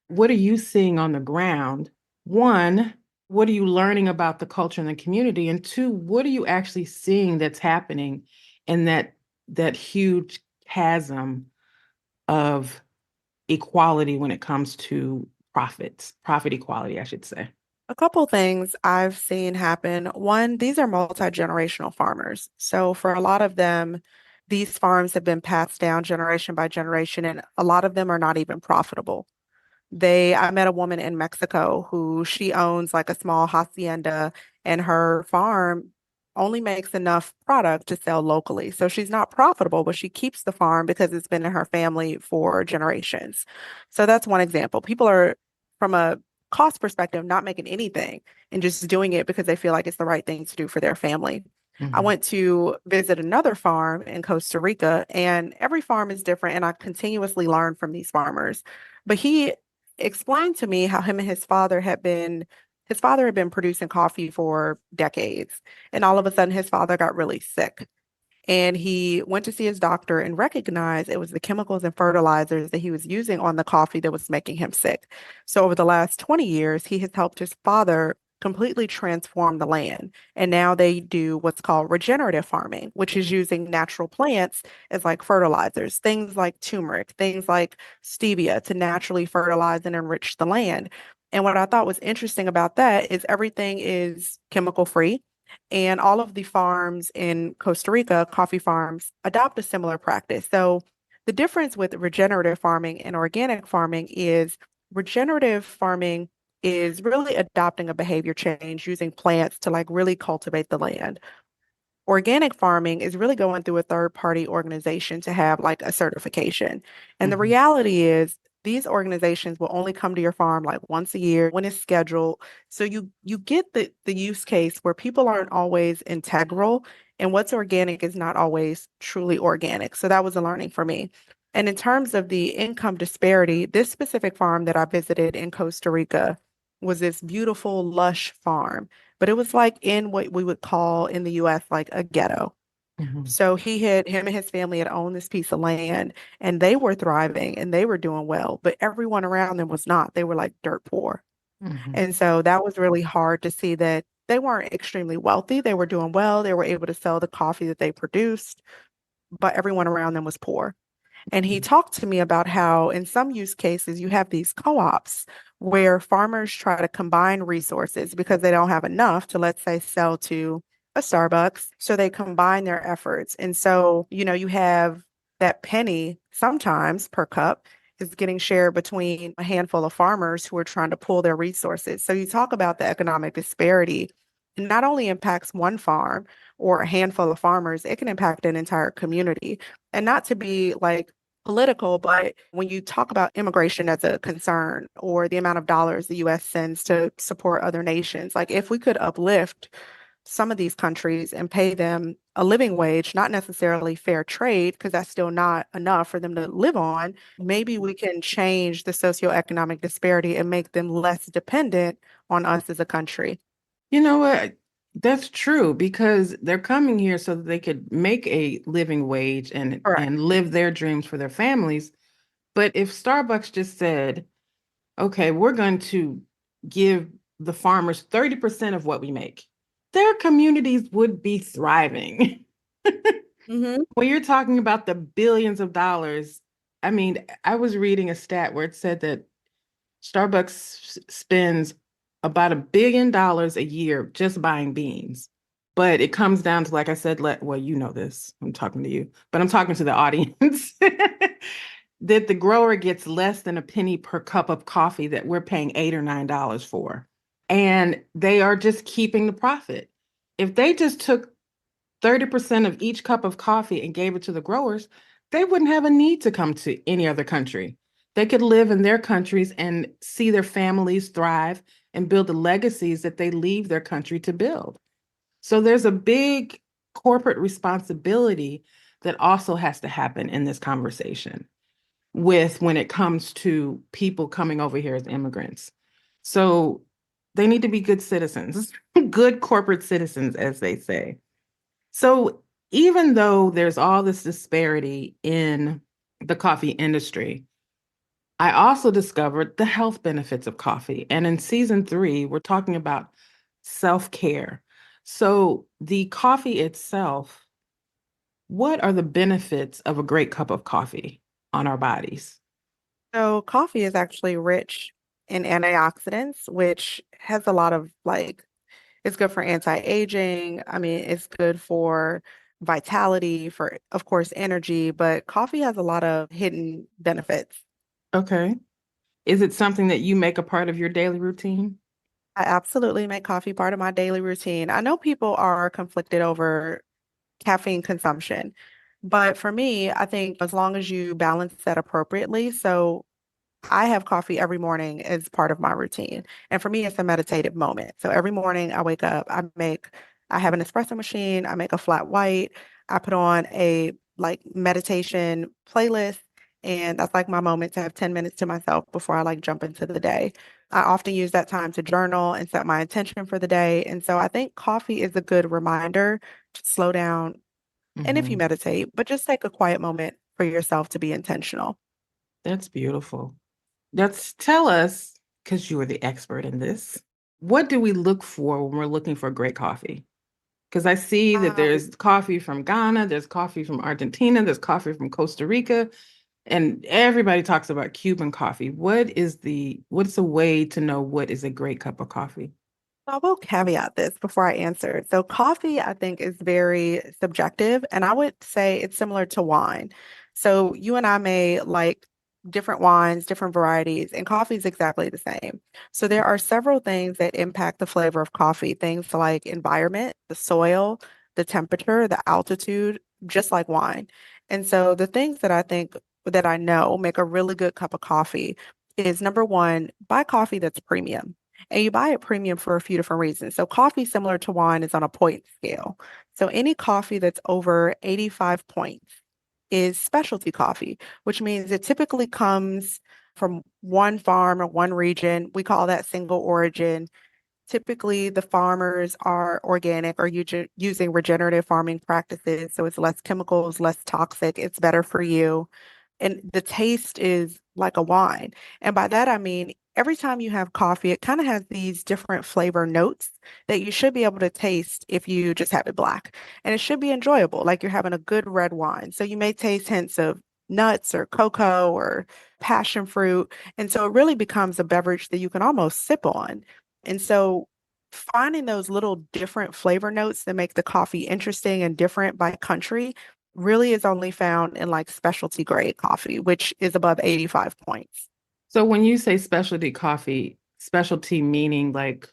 what are you seeing on the ground? One, what are you learning about the culture and the community? And two, what are you actually seeing that's happening in that huge chasm of equality when it comes to profit equality, I should say? A couple things I've seen happen. One, these are multi-generational farmers. So for a lot of them, these farms have been passed down generation by generation, and a lot of them are not even profitable. I met a woman in Mexico who she owns like a small hacienda, and her farm only makes enough product to sell locally. So she's not profitable, but she keeps the farm because it's been in her family for generations. So that's one example. People are, from a cost perspective, not making anything and just doing it because they feel like it's the right thing to do for their family. I Mhm. went to visit another farm in Costa Rica, and every farm is different, and I continuously learn from these farmers. But he explained to me how his father had been producing coffee for decades, and all of a sudden his father got really sick. And he went to see his doctor and recognized it was the chemicals and fertilizers that he was using on the coffee that was making him sick. So over the last 20 years, he has helped his father completely transform the land. And now they do what's called regenerative farming, which is using natural plants as like fertilizers, things like turmeric, things like stevia to naturally fertilize and enrich the land. And what I thought was interesting about that is everything is chemical free. And all of the farms in Costa Rica, coffee farms, adopt a similar practice. So the difference with regenerative farming and organic farming is regenerative farming is really adopting a behavior change using plants to like really cultivate the land. Organic farming is really going through a third party organization to have like a certification. And the Mhm. reality is these organizations will only come to your farm like once a year when it's scheduled. So you get the use case where people aren't always integral, and what's organic is not always truly organic. So that was a learning for me. And in terms of the income disparity, this specific farm that I visited in Costa Rica was this beautiful, lush farm, but it was like in what we would call in the US like a ghetto. Mhm. So him and his family had owned this piece of land and they were thriving and they were doing well, but everyone around them was not. They were like dirt poor. Mhm. And so that was really hard to see that they weren't extremely wealthy. They were doing well. They were able to sell the coffee that they produced, but everyone around them was poor. And he talked to me about how in some use cases you have these co-ops where farmers try to combine resources because they don't have enough to, let's say, sell to a Starbucks. So they combine their efforts. And so, you have that penny sometimes per cup is getting shared between a handful of farmers who are trying to pool their resources. So you talk about the economic disparity. It not only impacts one farm or a handful of farmers, it can impact an entire community. And not to be like political, but when you talk about immigration as a concern or the amount of dollars the US sends to support other nations, like if we could uplift some of these countries and pay them a living wage, not necessarily fair trade, because that's still not enough for them to live on, maybe we can change the socioeconomic disparity and make them less dependent on us as a country. You know what? That's true because they're coming here so that they could make a living wage Correct. and live their dreams for their families. But if Starbucks just said, okay, we're going to give the farmers 30% of what we make, their communities would be thriving. Mm-hmm. When you're talking about the billions of dollars, I mean, I was reading a stat where it said that Starbucks spends about $1 billion a year just buying beans. But it comes down to, like I said, well, you know this. I'm talking to you, but I'm talking to the audience. That the grower gets less than a penny per cup of coffee that we're paying $8 or $9 for. And they are just keeping the profit. If they just took 30% of each cup of coffee and gave it to the growers, they wouldn't have a need to come to any other country. They could live in their countries and see their families thrive and build the legacies that they leave their country to build. So there's a big corporate responsibility that also has to happen in this conversation with when it comes to people coming over here as immigrants. So they need to be good citizens, good corporate citizens, as they say. So even though there's all this disparity in the coffee industry, I also discovered the health benefits of coffee. And in season 3, we're talking about self-care. So the coffee itself, what are the benefits of a great cup of coffee on our bodies? So coffee is actually rich in antioxidants, which has a lot of it's good for anti-aging. I mean, it's good for vitality, for, of course, energy, but coffee has a lot of hidden benefits. Okay. Is it something that you make a part of your daily routine? I absolutely make coffee part of my daily routine. I know people are conflicted over caffeine consumption, but for me, I think as long as you balance that appropriately, so I have coffee every morning as part of my routine. And for me, it's a meditative moment. So every morning I wake up, I have an espresso machine, I make a flat white, I put on a meditation playlist, and that's like my moment to have 10 minutes to myself before I jump into the day. I often use that time to journal and set my intention for the day. And so I think coffee is a good reminder to slow down. And if you Mhm. meditate, but just take a quiet moment for yourself to be intentional. That's beautiful. Let's tell us, because you are the expert in this, what do we look for when we're looking for great coffee? Because I see that Um, there's coffee from Ghana, there's coffee from Argentina, there's coffee from Costa Rica, and everybody talks about Cuban coffee. What's a way to know what is a great cup of coffee? I will caveat this before I answer. So, coffee, I think, is very subjective, and I would say it's similar to wine. So, you and I may like different wines, different varieties, and coffee is exactly the same. So, there are several things that impact the flavor of coffee, things like environment, the soil, the temperature, the altitude, just like wine. And so, the things that I think that I know make a really good cup of coffee is number one, buy coffee that's premium. And you buy it premium for a few different reasons. So coffee, similar to wine, is on a point scale. So any coffee that's over 85 points is specialty coffee, which means it typically comes from one farm or one region. We call that single origin. Typically, the farmers are organic or using regenerative farming practices. So it's less chemicals, less toxic. It's better for you. And the taste is like a wine. And by that, I mean, every time you have coffee, it kind of has these different flavor notes that you should be able to taste if you just have it black. And it should be enjoyable, like you're having a good red wine. So you may taste hints of nuts or cocoa or passion fruit. And so it really becomes a beverage that you can almost sip on. And so finding those little different flavor notes that make the coffee interesting and different by country really is only found in like specialty grade coffee, which is above 85 points. So when you say specialty coffee, specialty meaning like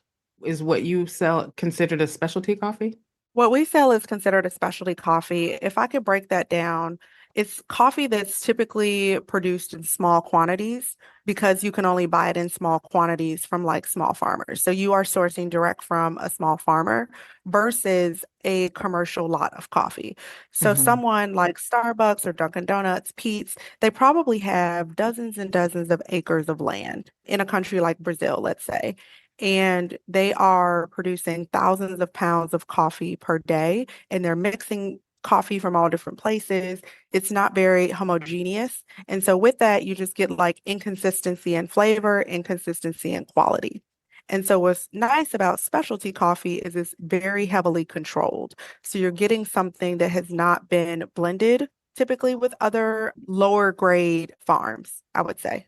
is what you sell considered a specialty coffee? What we sell is considered a specialty coffee. If I could break that down, it's coffee that's typically produced in small quantities because you can only buy it in small quantities from like small farmers. So you are sourcing direct from a small farmer versus a commercial lot of coffee. So Mm-hmm. someone like Starbucks or Dunkin' Donuts, Pete's, they probably have dozens and dozens of acres of land in a country like Brazil, let's say. And they are producing thousands of pounds of coffee per day, and they're mixing coffee from all different places. It's not very homogeneous. And so with that, you just get like inconsistency in flavor, inconsistency in quality. And so what's nice about specialty coffee is it's very heavily controlled. So you're getting something that has not been blended typically with other lower grade farms, I would say.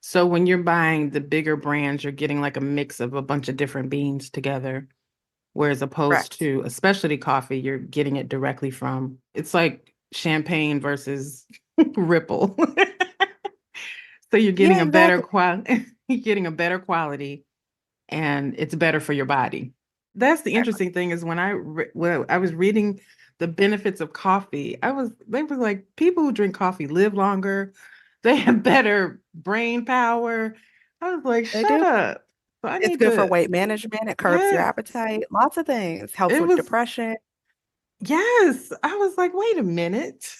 So when you're buying the bigger brands, you're getting like a mix of a bunch of different beans together. Whereas opposed Correct. to a specialty coffee, you're getting it directly from, it's like champagne versus Ripple. So you're getting Yeah, a better exactly. quality, you're getting a better quality and it's better for your body. That's the Exactly. interesting thing is when I was reading the benefits of coffee, they were like people who drink coffee live longer, they have better brain power. I was like, They shut do. up. So I It's need good for to, weight management. It curbs your yes, appetite. Lots of things. Helps it with was, depression. yes. I was like, wait a minute.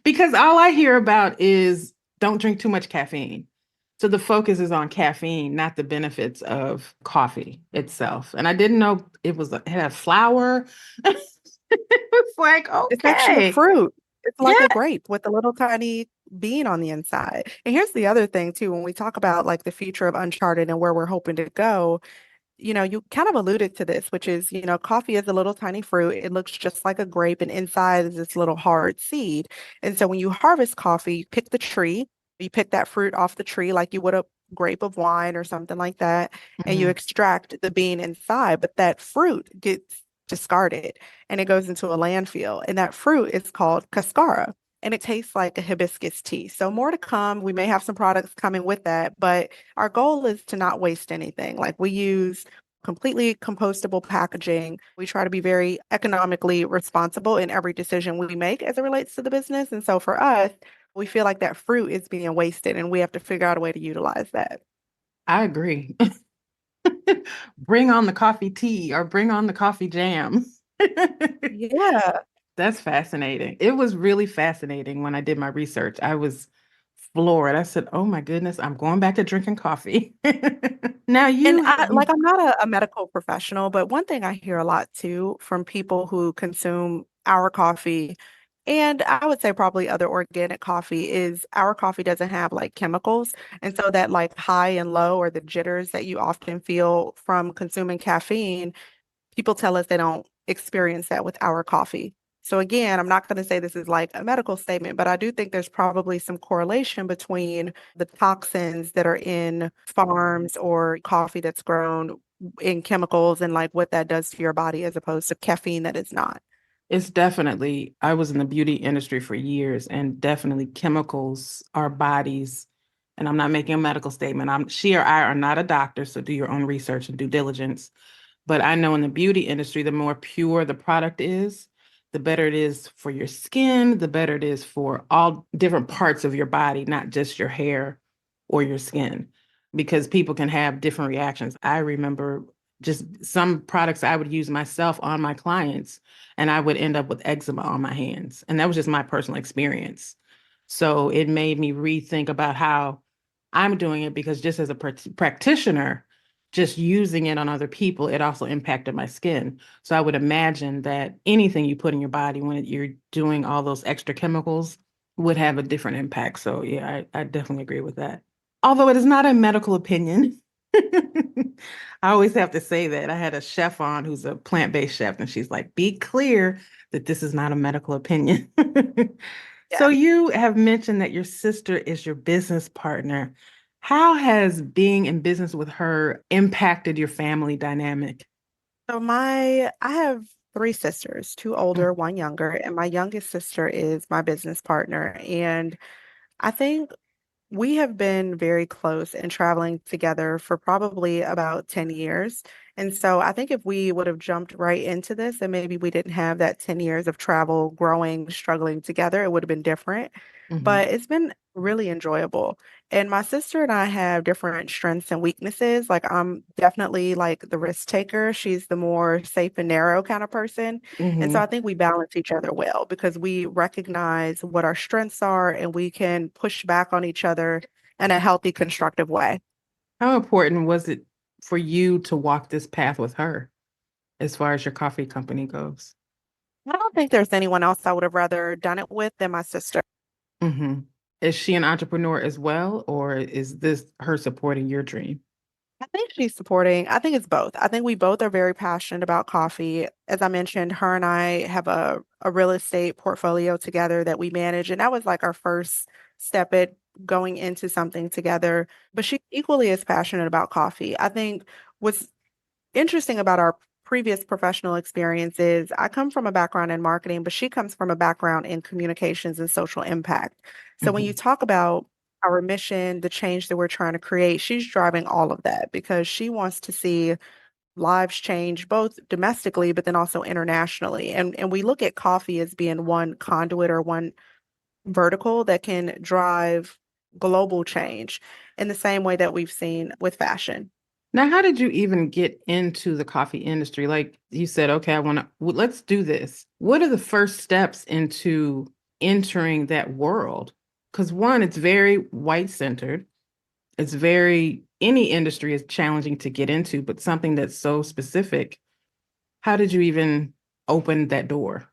Because all I hear about is don't drink too much caffeine. So the focus is on caffeine, not the benefits of coffee itself. And I didn't know it had flour. It's like, It's actually a okay. fruit. It's like Yeah. a grape with a little tiny bean on the inside. And here's the other thing too, when we talk about like the future of Uncharted and where we're hoping to go, you kind of alluded to this, which is, coffee is a little tiny fruit. It looks just like a grape, and inside is this little hard seed. And so when you harvest coffee, you pick the tree, you pick that fruit off the tree like you would a grape of wine or something like that, and you Mhm. extract the bean inside, but that fruit gets discarded and it goes into a landfill. And that fruit is called cascara. And it tastes like a hibiscus tea. So more to come. We may have some products coming with that, but our goal is to not waste anything. Like we use completely compostable packaging. We try to be very economically responsible in every decision we make as it relates to the business. And so for us, we feel like that fruit is being wasted and we have to figure out a way to utilize that. I agree. Bring on the coffee tea or bring on the coffee jam. Yeah. That's fascinating. It was really fascinating when I did my research. I was floored. I said, "Oh my goodness, I'm going back to drinking coffee." Now And you I'm not a medical professional, but one thing I hear a lot too from people who consume our coffee, and I would say probably other organic coffee, is our coffee doesn't have like chemicals. And so that like high and low or the jitters that you often feel from consuming caffeine, people tell us they don't experience that with our coffee. So again, I'm not going to say this is like a medical statement, but I do think there's probably some correlation between the toxins that are in farms or coffee that's grown in chemicals and like what that does to your body as opposed to caffeine that is not. it's definitely, I was in the beauty industry for years, and definitely chemicals our bodies, and I'm not making a medical statement. She or I are not a doctor, so do your own research and due diligence. But I know in the beauty industry, the more pure the product is, the better it is for your skin, the better it is for all different parts of your body, not just your hair or your skin, because people can have different reactions. I remember just some products I would use myself on my clients, and I would end up with eczema on my hands. And that was just my personal experience. So it made me rethink about how I'm doing it, because just as a practitioner, just using it on other people, it also impacted my skin. So I would imagine that anything you put in your body when you're doing all those extra chemicals would have a different impact. So yeah, I definitely agree with that. Although it is not a medical opinion. I always have to say that. I had a chef on who's a plant-based chef, and she's like, be clear that this is not a medical opinion. So Yeah. you have mentioned that your sister is your business partner. How has being in business with her impacted your family dynamic? So I have three sisters, two older, one younger, and my youngest sister is my business partner. And I think we have been very close and traveling together for probably about 10 years. And so I think if we would have jumped right into this and maybe we didn't have that 10 years of travel, growing, struggling together, it would have been different. Mhm. But it's been really enjoyable. And my sister and I have different strengths and weaknesses. Like I'm definitely like the risk taker. She's the more safe and narrow kind of person. And so I Mhm. think we balance each other well because we recognize what our strengths are and we can push back on each other in a healthy, constructive way. How important was it for you to walk this path with her as far as your coffee company goes? I don't think there's anyone else I would have rather done it with than my sister. Mhm. Is she an entrepreneur as well, or is this her supporting your dream? I think she's supporting. I think it's both. I think we both are very passionate about coffee. As I mentioned, her and I have a real estate portfolio together that we manage. And that was like our first step at going into something together. But she's equally as passionate about coffee. I think what's interesting about our previous professional experiences, I come from a background in marketing, but she comes from a background in communications and social impact. So when you Mhm. talk about our mission, the change that we're trying to create, she's driving all of that because she wants to see lives change both domestically, but then also internationally. And we look at coffee as being one conduit or one vertical that can drive global change in the same way that we've seen with fashion. Now, how did you even get into the coffee industry? Like you said, okay, I want to, let's do this. What are the first steps into entering that world? Because one, it's very white centered. It's very, any industry is challenging to get into, but something that's so specific. How did you even open that door?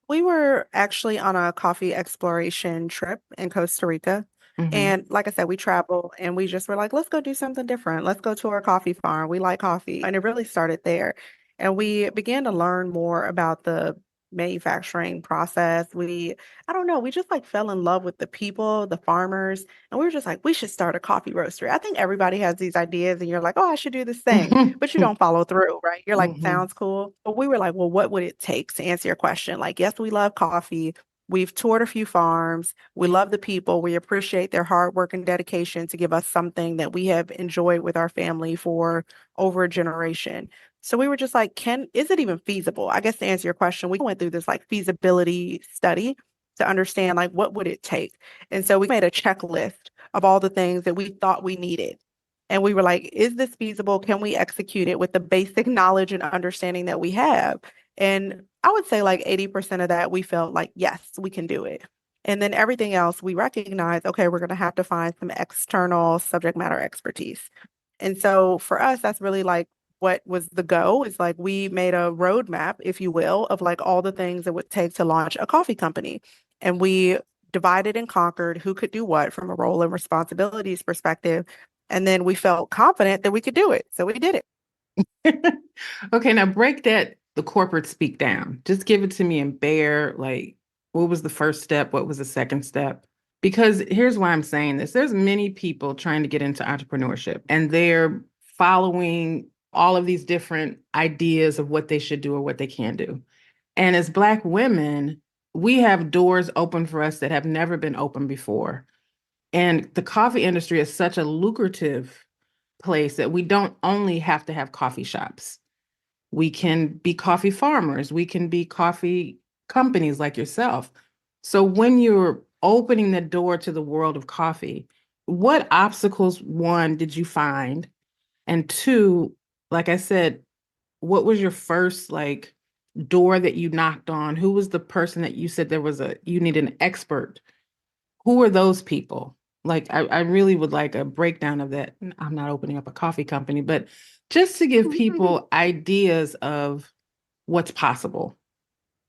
We were actually on a coffee exploration trip in Costa Rica. Hmm. And like I said, we traveled and we just were like, let's go do something different. Let's go to our coffee farm. We like coffee. And it really started there. And we began to learn more about the manufacturing process. I don't know, we just like fell in love with the people, the farmers, and we were just like, we should start a coffee roastery. I think everybody has these ideas and you're like, oh, I should do this thing, but you don't follow through, right? You're like, Hmm. sounds cool. But we were like, well, what would it take to answer your question? Like, yes, we love coffee. We've toured a few farms. We love the people. We appreciate their hard work and dedication to give us something that we have enjoyed with our family for over a generation. So we were just like, is it even feasible? I guess to answer your question, we went through this like feasibility study to understand like what would it take. And so we made a checklist of all the things that we thought we needed. And we were like, is this feasible? Can we execute it with the basic knowledge and understanding that we have? And I would say like 80% of that, we felt like, yes, we can do it. And then everything else, we recognize, okay, we're going to have to find some external subject matter expertise. And so for us, that's really like what was the go is like we made a roadmap, if you will, of like all the things it would take to launch a coffee company. And we divided and conquered who could do what from a role and responsibilities perspective. And then we felt confident that we could do it. So we did it. Okay, now break that the corporate speak down. Just give it to me in bare, like, what was the first step? What was the second step? Because here's why I'm saying this. There's many people trying to get into entrepreneurship and they're following all of these different ideas of what they should do or what they can do. And as Black women, we have doors open for us that have never been open before. And the coffee industry is such a lucrative place that we don't only have to have coffee shops. We can be coffee farmers. We can be coffee companies like yourself. So when you're opening the door to the world of coffee, what obstacles, one, did you find? And two, like I said, what was your first like door that you knocked on? Who was the person that you said you need an expert? Who are those people? Like, I really would like a breakdown of that. I'm not opening up a coffee company, but just to give people ideas of what's possible.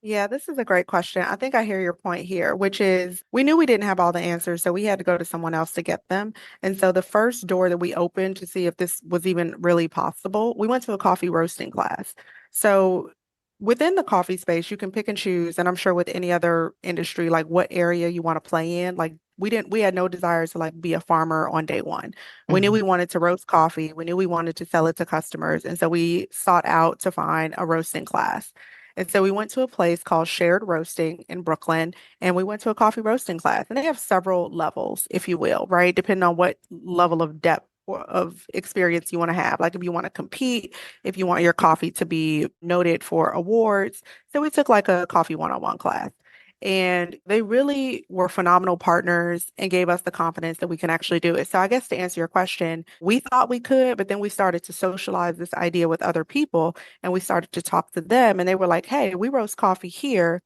Yeah, this is a great question. I think I hear your point here, which is we knew we didn't have all the answers, so we had to go to someone else to get them. And so the first door that we opened to see if this was even really possible, we went to a coffee roasting class. So within the coffee space, you can pick and choose, and I'm sure with any other industry, like what area you want to play in. Like we had no desire to like be a farmer on day one. We knew Mhm. we wanted to roast coffee. We knew we wanted to sell it to customers. And so we sought out to find a roasting class. And so we went to a place called Shared Roasting in Brooklyn, and we went to a coffee roasting class. And they have several levels, if you will, right? Depending on what level of depth of experience you want to have. Like if you want to compete, if you want your coffee to be noted for awards. So we took like a coffee one-on-one class. And they really were phenomenal partners and gave us the confidence that we can actually do it. So I guess to answer your question, we thought we could, but then we started to socialize this idea with other people and we started to talk to them and they were like, hey, we roast coffee here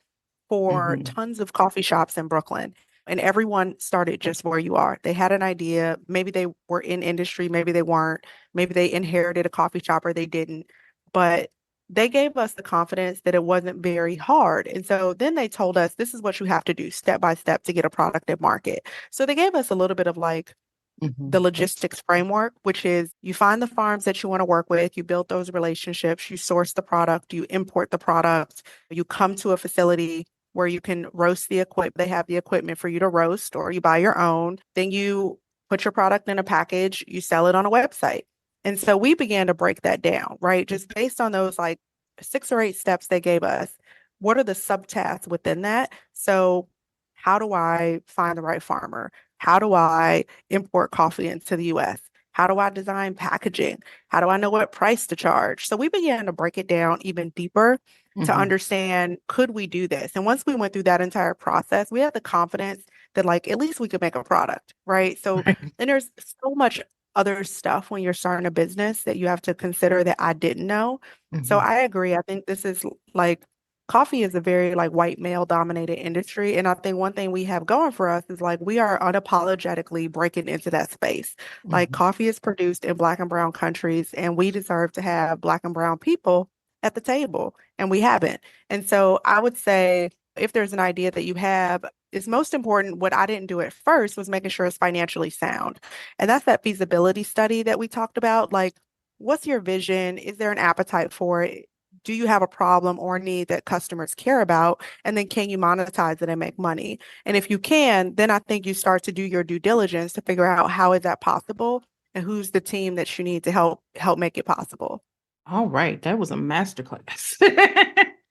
for Mhm. tons of coffee shops in Brooklyn. And everyone started just where you are. They had an idea. Maybe they were in industry, maybe they weren't. Maybe they inherited a coffee shop or they didn't. But they gave us the confidence that it wasn't very hard. And so then they told us this is what you have to do step by step to get a product at market. So they gave us a little bit of like the Mhm. logistics framework, which is you find the farms that you want to work with, you build those relationships, you source the product, you import the product, you come to a facility where you can roast the equipment. They have the equipment for you to roast, or you buy your own. Then you put your product in a package, you sell it on a website. And so we began to break that down, right? Just based on those like 6 or 8 steps they gave us. What are the subtasks within that? So, how do I find the right farmer? How do I import coffee into the US? How do I design packaging? How do I know what price to charge? So we began to break it down even deeper to Mhm. understand, could we do this? And once we went through that entire process, we had the confidence that like at least we could make a product, right? So Right. then there's so much other stuff when you're starting a business that you have to consider that I didn't know. So Mhm. I agree. I think this is like coffee is a very like white male dominated industry. And I think one thing we have going for us is like we are unapologetically breaking into that space. Like Mhm. coffee is produced in Black and brown countries, and we deserve to have Black and brown people at the table, and we haven't. And so I would say if there's an idea that you have, it's most important. What I didn't do at first was making sure it's financially sound. And that's that feasibility study that we talked about. Like, what's your vision? Is there an appetite for it? Do you have a problem or need that customers care about? And then can you monetize it and make money? And if you can, then I think you start to do your due diligence to figure out how is that possible and who's the team that you need to help make it possible. All right. That was a masterclass.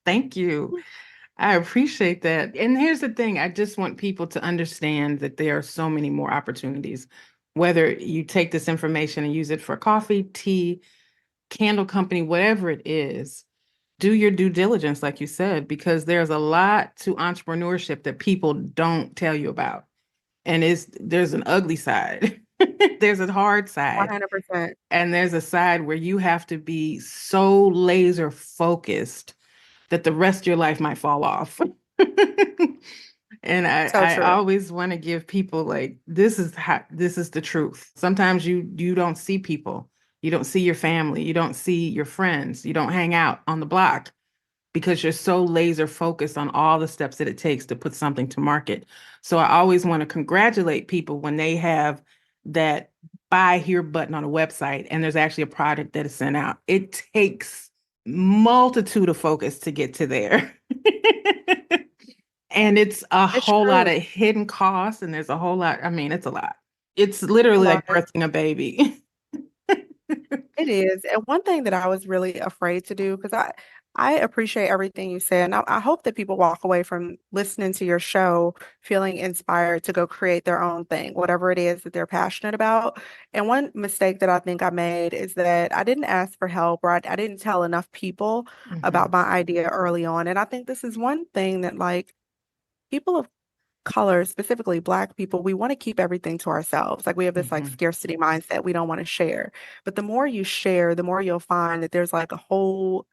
Thank you. I appreciate that. And here's the thing, I just want people to understand that there are so many more opportunities. Whether you take this information and use it for coffee, tea, candle company, whatever it is, do your due diligence, like you said, because there's a lot to entrepreneurship that people don't tell you about. And there's an ugly side. There's a hard side. 100%. And there's a side where you have to be so laser focused that the rest of your life might fall off. And So I true. always want to give people like this is the truth. Sometimes you don't see people, you don't see your family, you don't see your friends, you don't hang out on the block because you're so laser focused on all the steps that it takes to put something to market. So I always want to congratulate people when they have that buy here button on a website and there's actually a product that is sent out. It takes multitude of focus to get to there. And it's a It's whole lot true. of hidden costs and there's a whole lot, I mean, it's a lot. It's A literally like lot. birthing a baby. It is. And one thing that I was really afraid to do, because I appreciate everything you said. And I hope that people walk away from listening to your show feeling inspired to go create their own thing, whatever it is that they're passionate about. And one mistake that I think I made is that I didn't ask for help, or I didn't tell enough people about Hmm. my idea early on. And I think this is one thing that, like, people of color, specifically Black people, we want to keep everything to ourselves. Like, we have this like Hmm. scarcity mindset. We don't want to share. But the more you share, the more you'll find that there's like a whole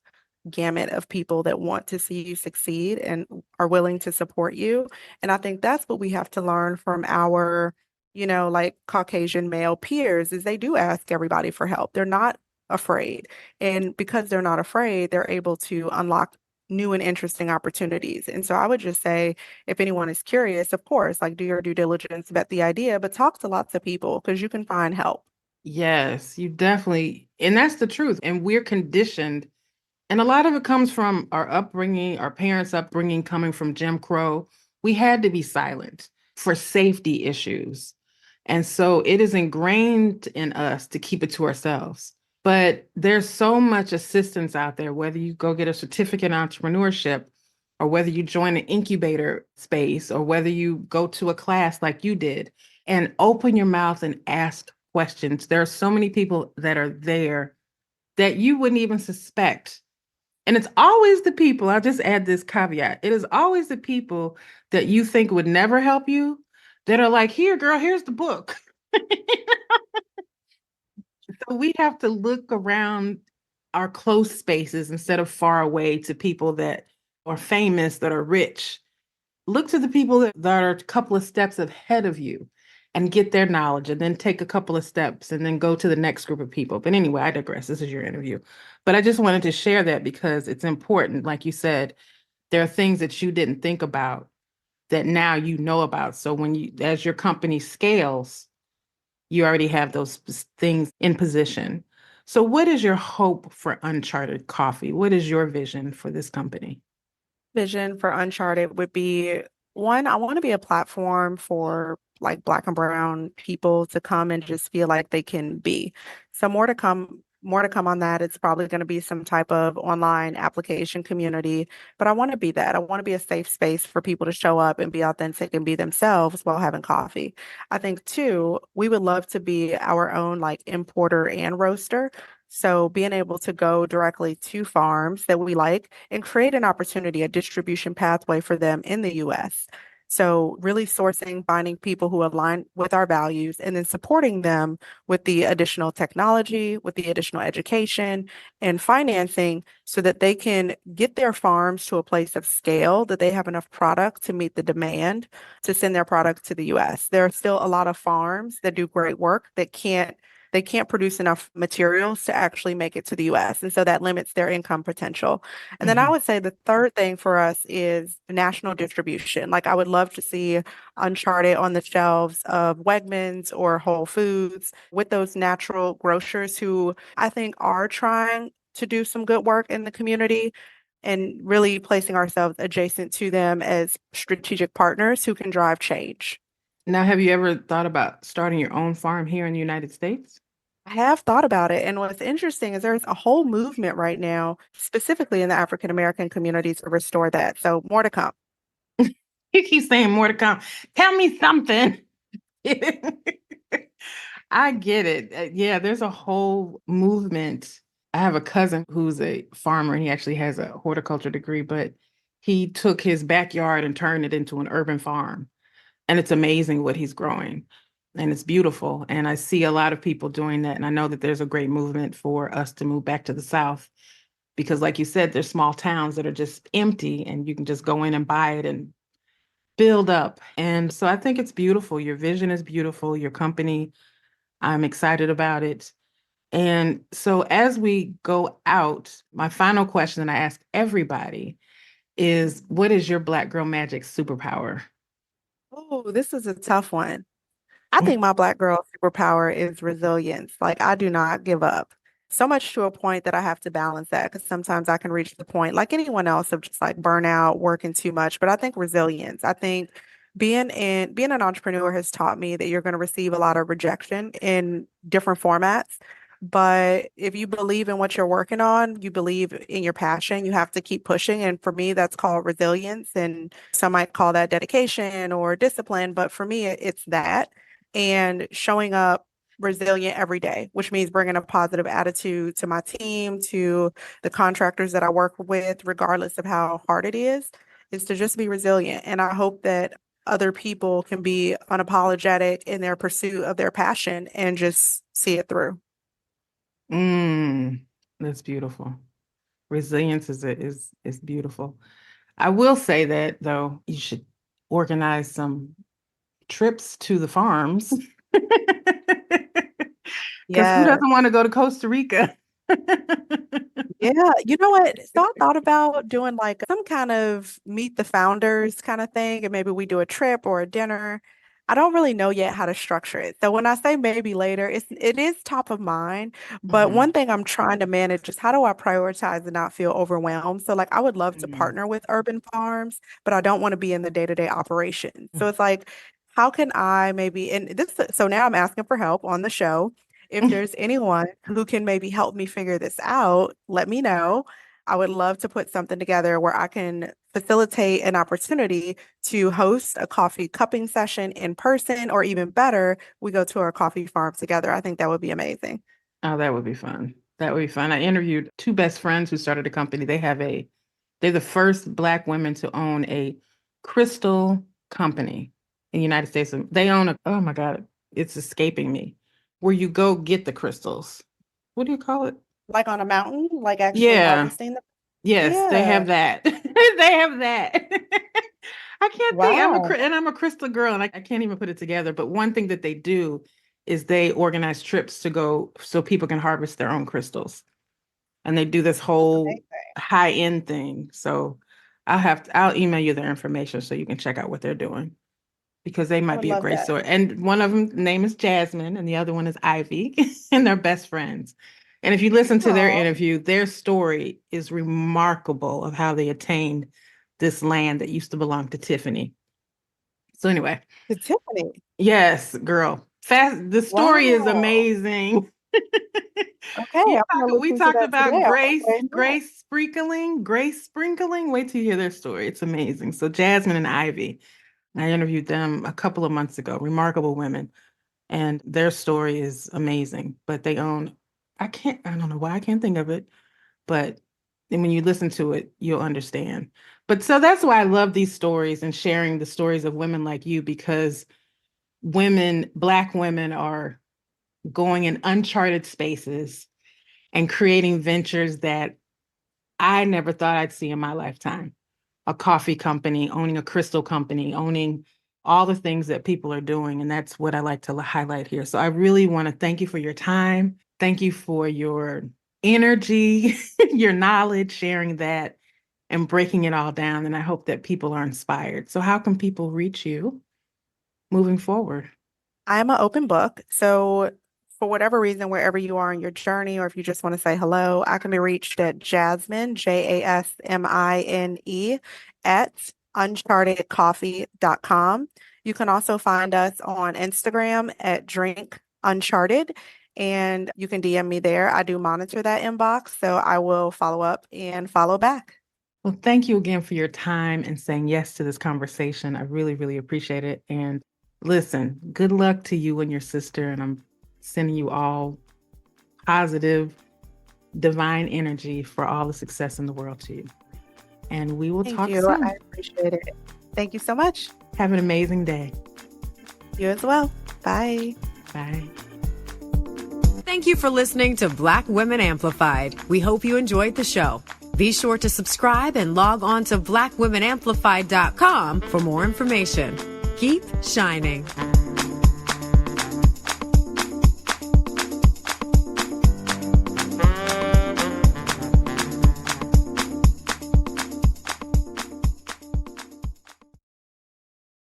gamut of people that want to see you succeed and are willing to support you. And I think that's what we have to learn from our, like Caucasian male peers, is they do ask everybody for help. They're not afraid. And because they're not afraid, they're able to unlock new and interesting opportunities. And so I would just say, if anyone is curious, of course, like, do your due diligence, vet the idea, but talk to lots of people because you can find help. Yes, you definitely, and that's the truth. And we're conditioned. And a lot of it comes from our upbringing, our parents' upbringing coming from Jim Crow. We had to be silent for safety issues. And so it is ingrained in us to keep it to ourselves. But there's so much assistance out there, whether you go get a certificate in entrepreneurship, or whether you join an incubator space, or whether you go to a class like you did and open your mouth and ask questions. There are so many people that are there that you wouldn't even suspect, and it's always the people, I'll just add this caveat. It is always the people that you think would never help you that are like, here, girl, here's the book. So we have to look around our close spaces instead of far away to people that are famous, that are rich. Look to the people that are a couple of steps ahead of you and get their knowledge, and then take a couple of steps and then go to the next group of people. But anyway, I digress. This is your interview. But I just wanted to share that because it's important. Like you said, there are things that you didn't think about that now you know about. So when you, as your company scales, you already have those things in position. So what is your hope for Uncharted Coffee? What is your vision for this company? Vision for Uncharted would be, one, I want to be a platform for like Black and Brown people to come and just feel like they can be. So more to come on that. It's probably going to be some type of online application community, but I want to be that. I want to be a safe space for people to show up and be authentic and be themselves while having coffee. I think too, we would love to be our own like importer and roaster. So being able to go directly to farms that we like and create an opportunity, a distribution pathway for them in the US. So really sourcing, finding people who align with our values, and then supporting them with the additional technology, with the additional education and financing so that they can get their farms to a place of scale, that they have enough product to meet the demand to send their product to the US. There are still a lot of farms that do great work that can't produce enough materials to actually make it to the US. And so that limits their income potential. And then I Mhm. would say the third thing for us is national distribution. Like, I would love to see Uncharted on the shelves of Wegmans or Whole Foods with those natural grocers who I think are trying to do some good work in the community, and really placing ourselves adjacent to them as strategic partners who can drive change. Now, have you ever thought about starting your own farm here in the United States? I have thought about it. And what's interesting is there's a whole movement right now, specifically in the African American community, to restore that. So more to come. You keep saying more to come. Tell me something. I get it. Yeah, there's a whole movement. I have a cousin who's a farmer and he actually has a horticulture degree, but he took his backyard and turned it into an urban farm. And it's amazing what he's growing. And it's beautiful. And I see a lot of people doing that. And I know that there's a great movement for us to move back to the South because, like you said, there's small towns that are just empty and you can just go in and buy it and build up. And so I think it's beautiful. Your vision is beautiful. Your company, I'm excited about it. And so as we go out, my final question that I ask everybody is, what is your Black girl magic superpower? Oh, this is a tough one. I think my Black girl superpower is resilience. Like, I do not give up. So much to a point that I have to balance that, because sometimes I can reach the point, like anyone else, of just like burnout, working too much. But I think resilience. I think being an entrepreneur has taught me that you're going to receive a lot of rejection in different formats. But if you believe in what you're working on, you believe in your passion, you have to keep pushing. And for me, that's called resilience. And some might call that dedication or discipline. But for me, it's that. And showing up resilient every day, which means bringing a positive attitude to my team, to the contractors that I work with, regardless of how hard it is to just be resilient. And I hope that other people can be unapologetic in their pursuit of their passion and just see it through. That's beautiful. Resilience is beautiful. I will say that though, you should organize some trips to the farms. Because who Yeah. doesn't want to go to Costa Rica? Yeah, you know what? So I thought about doing like some kind of meet the founders kind of thing, and maybe we do a trip or a dinner. I don't really know yet how to structure it. So when I say maybe later, it is top of mind. But Mhm. one thing I'm trying to manage is how do I prioritize and not feel overwhelmed? So like I would love to Mhm. partner with urban farms, but I don't want to be in the day-to-day operations. So Mhm. it's like, how can I maybe, and this, so now I'm asking for help on the show. If there's anyone who can maybe help me figure this out, let me know. I would love to put something together where I can facilitate an opportunity to host a coffee cupping session in person, or even better, we go to our coffee farm together. I think that would be amazing. Oh, that would be fun. That would be fun. I interviewed two best friends who started a company. They're the first Black women to own a crystal company in the United States. They own oh my God, it's escaping me. Where you go get the crystals. What do you call it? Like on a mountain, like actually Yeah. harvesting them. Yes, they Yeah. have that. They have that. I can't think. Wow. And I'm a crystal girl, and I can't even put it together. But one thing that they do is they organize trips to go so people can harvest their own crystals, and they do this That's whole amazing. high end thing. So I'll email you their information so you can check out what they're doing because they I might would be a love great that. story. And one of them name is Jasmine, and the other one is Ivy, and they're best friends. And if you listen to their Oh, interview, their story is remarkable of how they attained this land that used to belong to Tiffany. So anyway, to Tiffany. yes, girl. Fast. The story is Wow. amazing. Okay, I'm gonna We listen to talked that about today. I'm gonna say no. grace sprinkling. Wait till you hear their story. It's amazing. So Jasmine and Ivy, I interviewed them a couple of months ago. Remarkable women, and their story is amazing. But they own, I don't know why I can't think of it, but and when you listen to it, you'll understand. But so that's why I love these stories and sharing the stories of women like you because Black women are going in uncharted spaces and creating ventures that I never thought I'd see in my lifetime. A coffee company, owning a crystal company, owning all the things that people are doing. And that's what I like to highlight here. So I really want to thank you for your time. Thank you for your energy, your knowledge, sharing that and breaking it all down. And I hope that people are inspired. So, how can people reach you moving forward? I'm an open book. So for whatever reason, wherever you are in your journey, or if you just want to say hello, I can be reached at Jasmine, Jasmine, at unchartedcoffee.com. You can also find us on Instagram at Drink Uncharted, and you can DM me there. I do monitor that inbox, so I will follow up and follow back. Well, thank you again for your time and saying yes to this conversation. I really, really appreciate it. And listen, good luck to you and your sister. And I'm sending you all positive, divine energy for all the success in the world to you. And we will Thank talk you. I soon. appreciate it. Thank you so much. Have an amazing day. You as well. Bye. Bye. Thank you for listening to Black Women Amplified. We hope you enjoyed the show. Be sure to subscribe and log on to blackwomenamplified.com for more information. Keep shining.